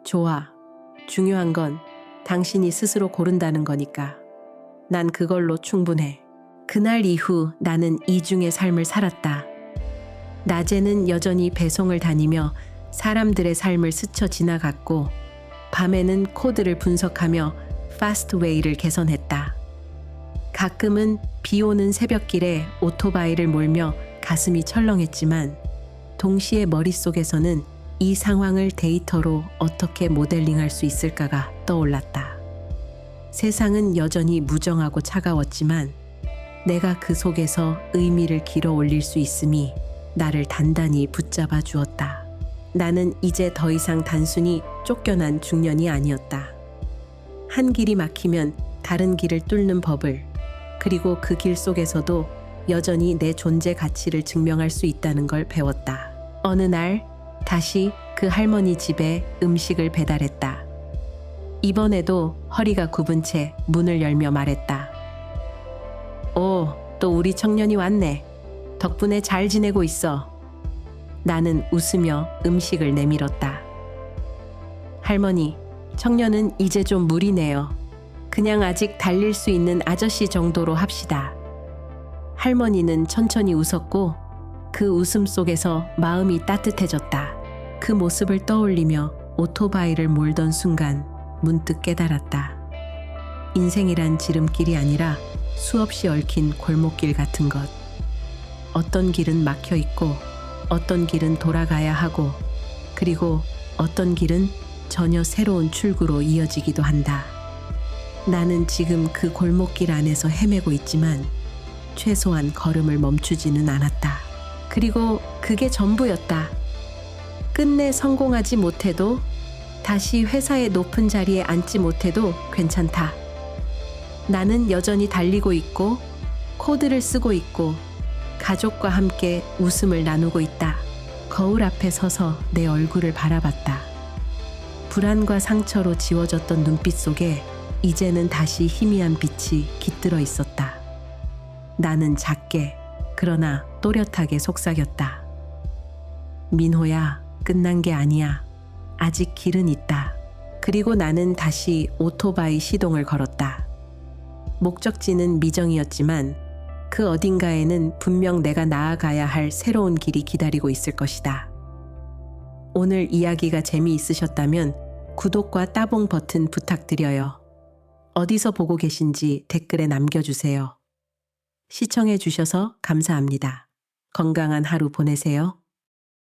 좋아. 중요한 건 당신이 스스로 고른다는 거니까. 난 그걸로 충분해. 그날 이후 나는 이중의 삶을 살았다. 낮에는 여전히 배송을 다니며 사람들의 삶을 스쳐 지나갔고 밤에는 코드를 분석하며 파스트웨이를 개선했다. 가끔은 비 오는 새벽길에 오토바이를 몰며 가슴이 철렁했지만 동시에 머릿속에서는 이 상황을 데이터로 어떻게 모델링할 수 있을까가 떠올랐다. 세상은 여전히 무정하고 차가웠지만 내가 그 속에서 의미를 길어 올릴 수 있음이 나를 단단히 붙잡아 주었다. 나는 이제 더 이상 단순히 쫓겨난 중년이 아니었다. 한 길이 막히면 다른 길을 뚫는 법을, 그리고 그 길 속에서도 여전히 내 존재 가치를 증명할 수 있다는 걸 배웠다. 어느 날 다시 그 할머니 집에 음식을 배달했다. 이번에도 허리가 굽은 채 문을 열며 말했다. 오, 또 우리 청년이 왔네. 덕분에 잘 지내고 있어. 나는 웃으며 음식을 내밀었다. 할머니, 청년은 이제 좀 무리네요. 그냥 아직 달릴 수 있는 아저씨 정도로 합시다. 할머니는 천천히 웃었고 그 웃음 속에서 마음이 따뜻해졌다. 그 모습을 떠올리며 오토바이를 몰던 순간 문득 깨달았다. 인생이란 지름길이 아니라 수없이 얽힌 골목길 같은 것. 어떤 길은 막혀 있고 어떤 길은 돌아가야 하고 그리고 어떤 길은 전혀 새로운 출구로 이어지기도 한다. 나는 지금 그 골목길 안에서 헤매고 있지만 최소한 걸음을 멈추지는 않았다. 그리고 그게 전부였다. 끝내 성공하지 못해도 다시 회사의 높은 자리에 앉지 못해도 괜찮다. 나는 여전히 달리고 있고 코드를 쓰고 있고 가족과 함께 웃음을 나누고 있다. 거울 앞에 서서 내 얼굴을 바라봤다. 불안과 상처로 지워졌던 눈빛 속에 이제는 다시 희미한 빛이 깃들어 있었다. 나는 작게 그러나 또렷하게 속삭였다. 민호야, 끝난 게 아니야. 아직 길은 있다. 그리고 나는 다시 오토바이 시동을 걸었다. 목적지는 미정이었지만 그 어딘가에는 분명 내가 나아가야 할 새로운 길이 기다리고 있을 것이다. 오늘 이야기가 재미있으셨다면 구독과 따봉 버튼 부탁드려요. 어디서 보고 계신지 댓글에 남겨주세요. 시청해 주셔서 감사합니다. 건강한 하루 보내세요.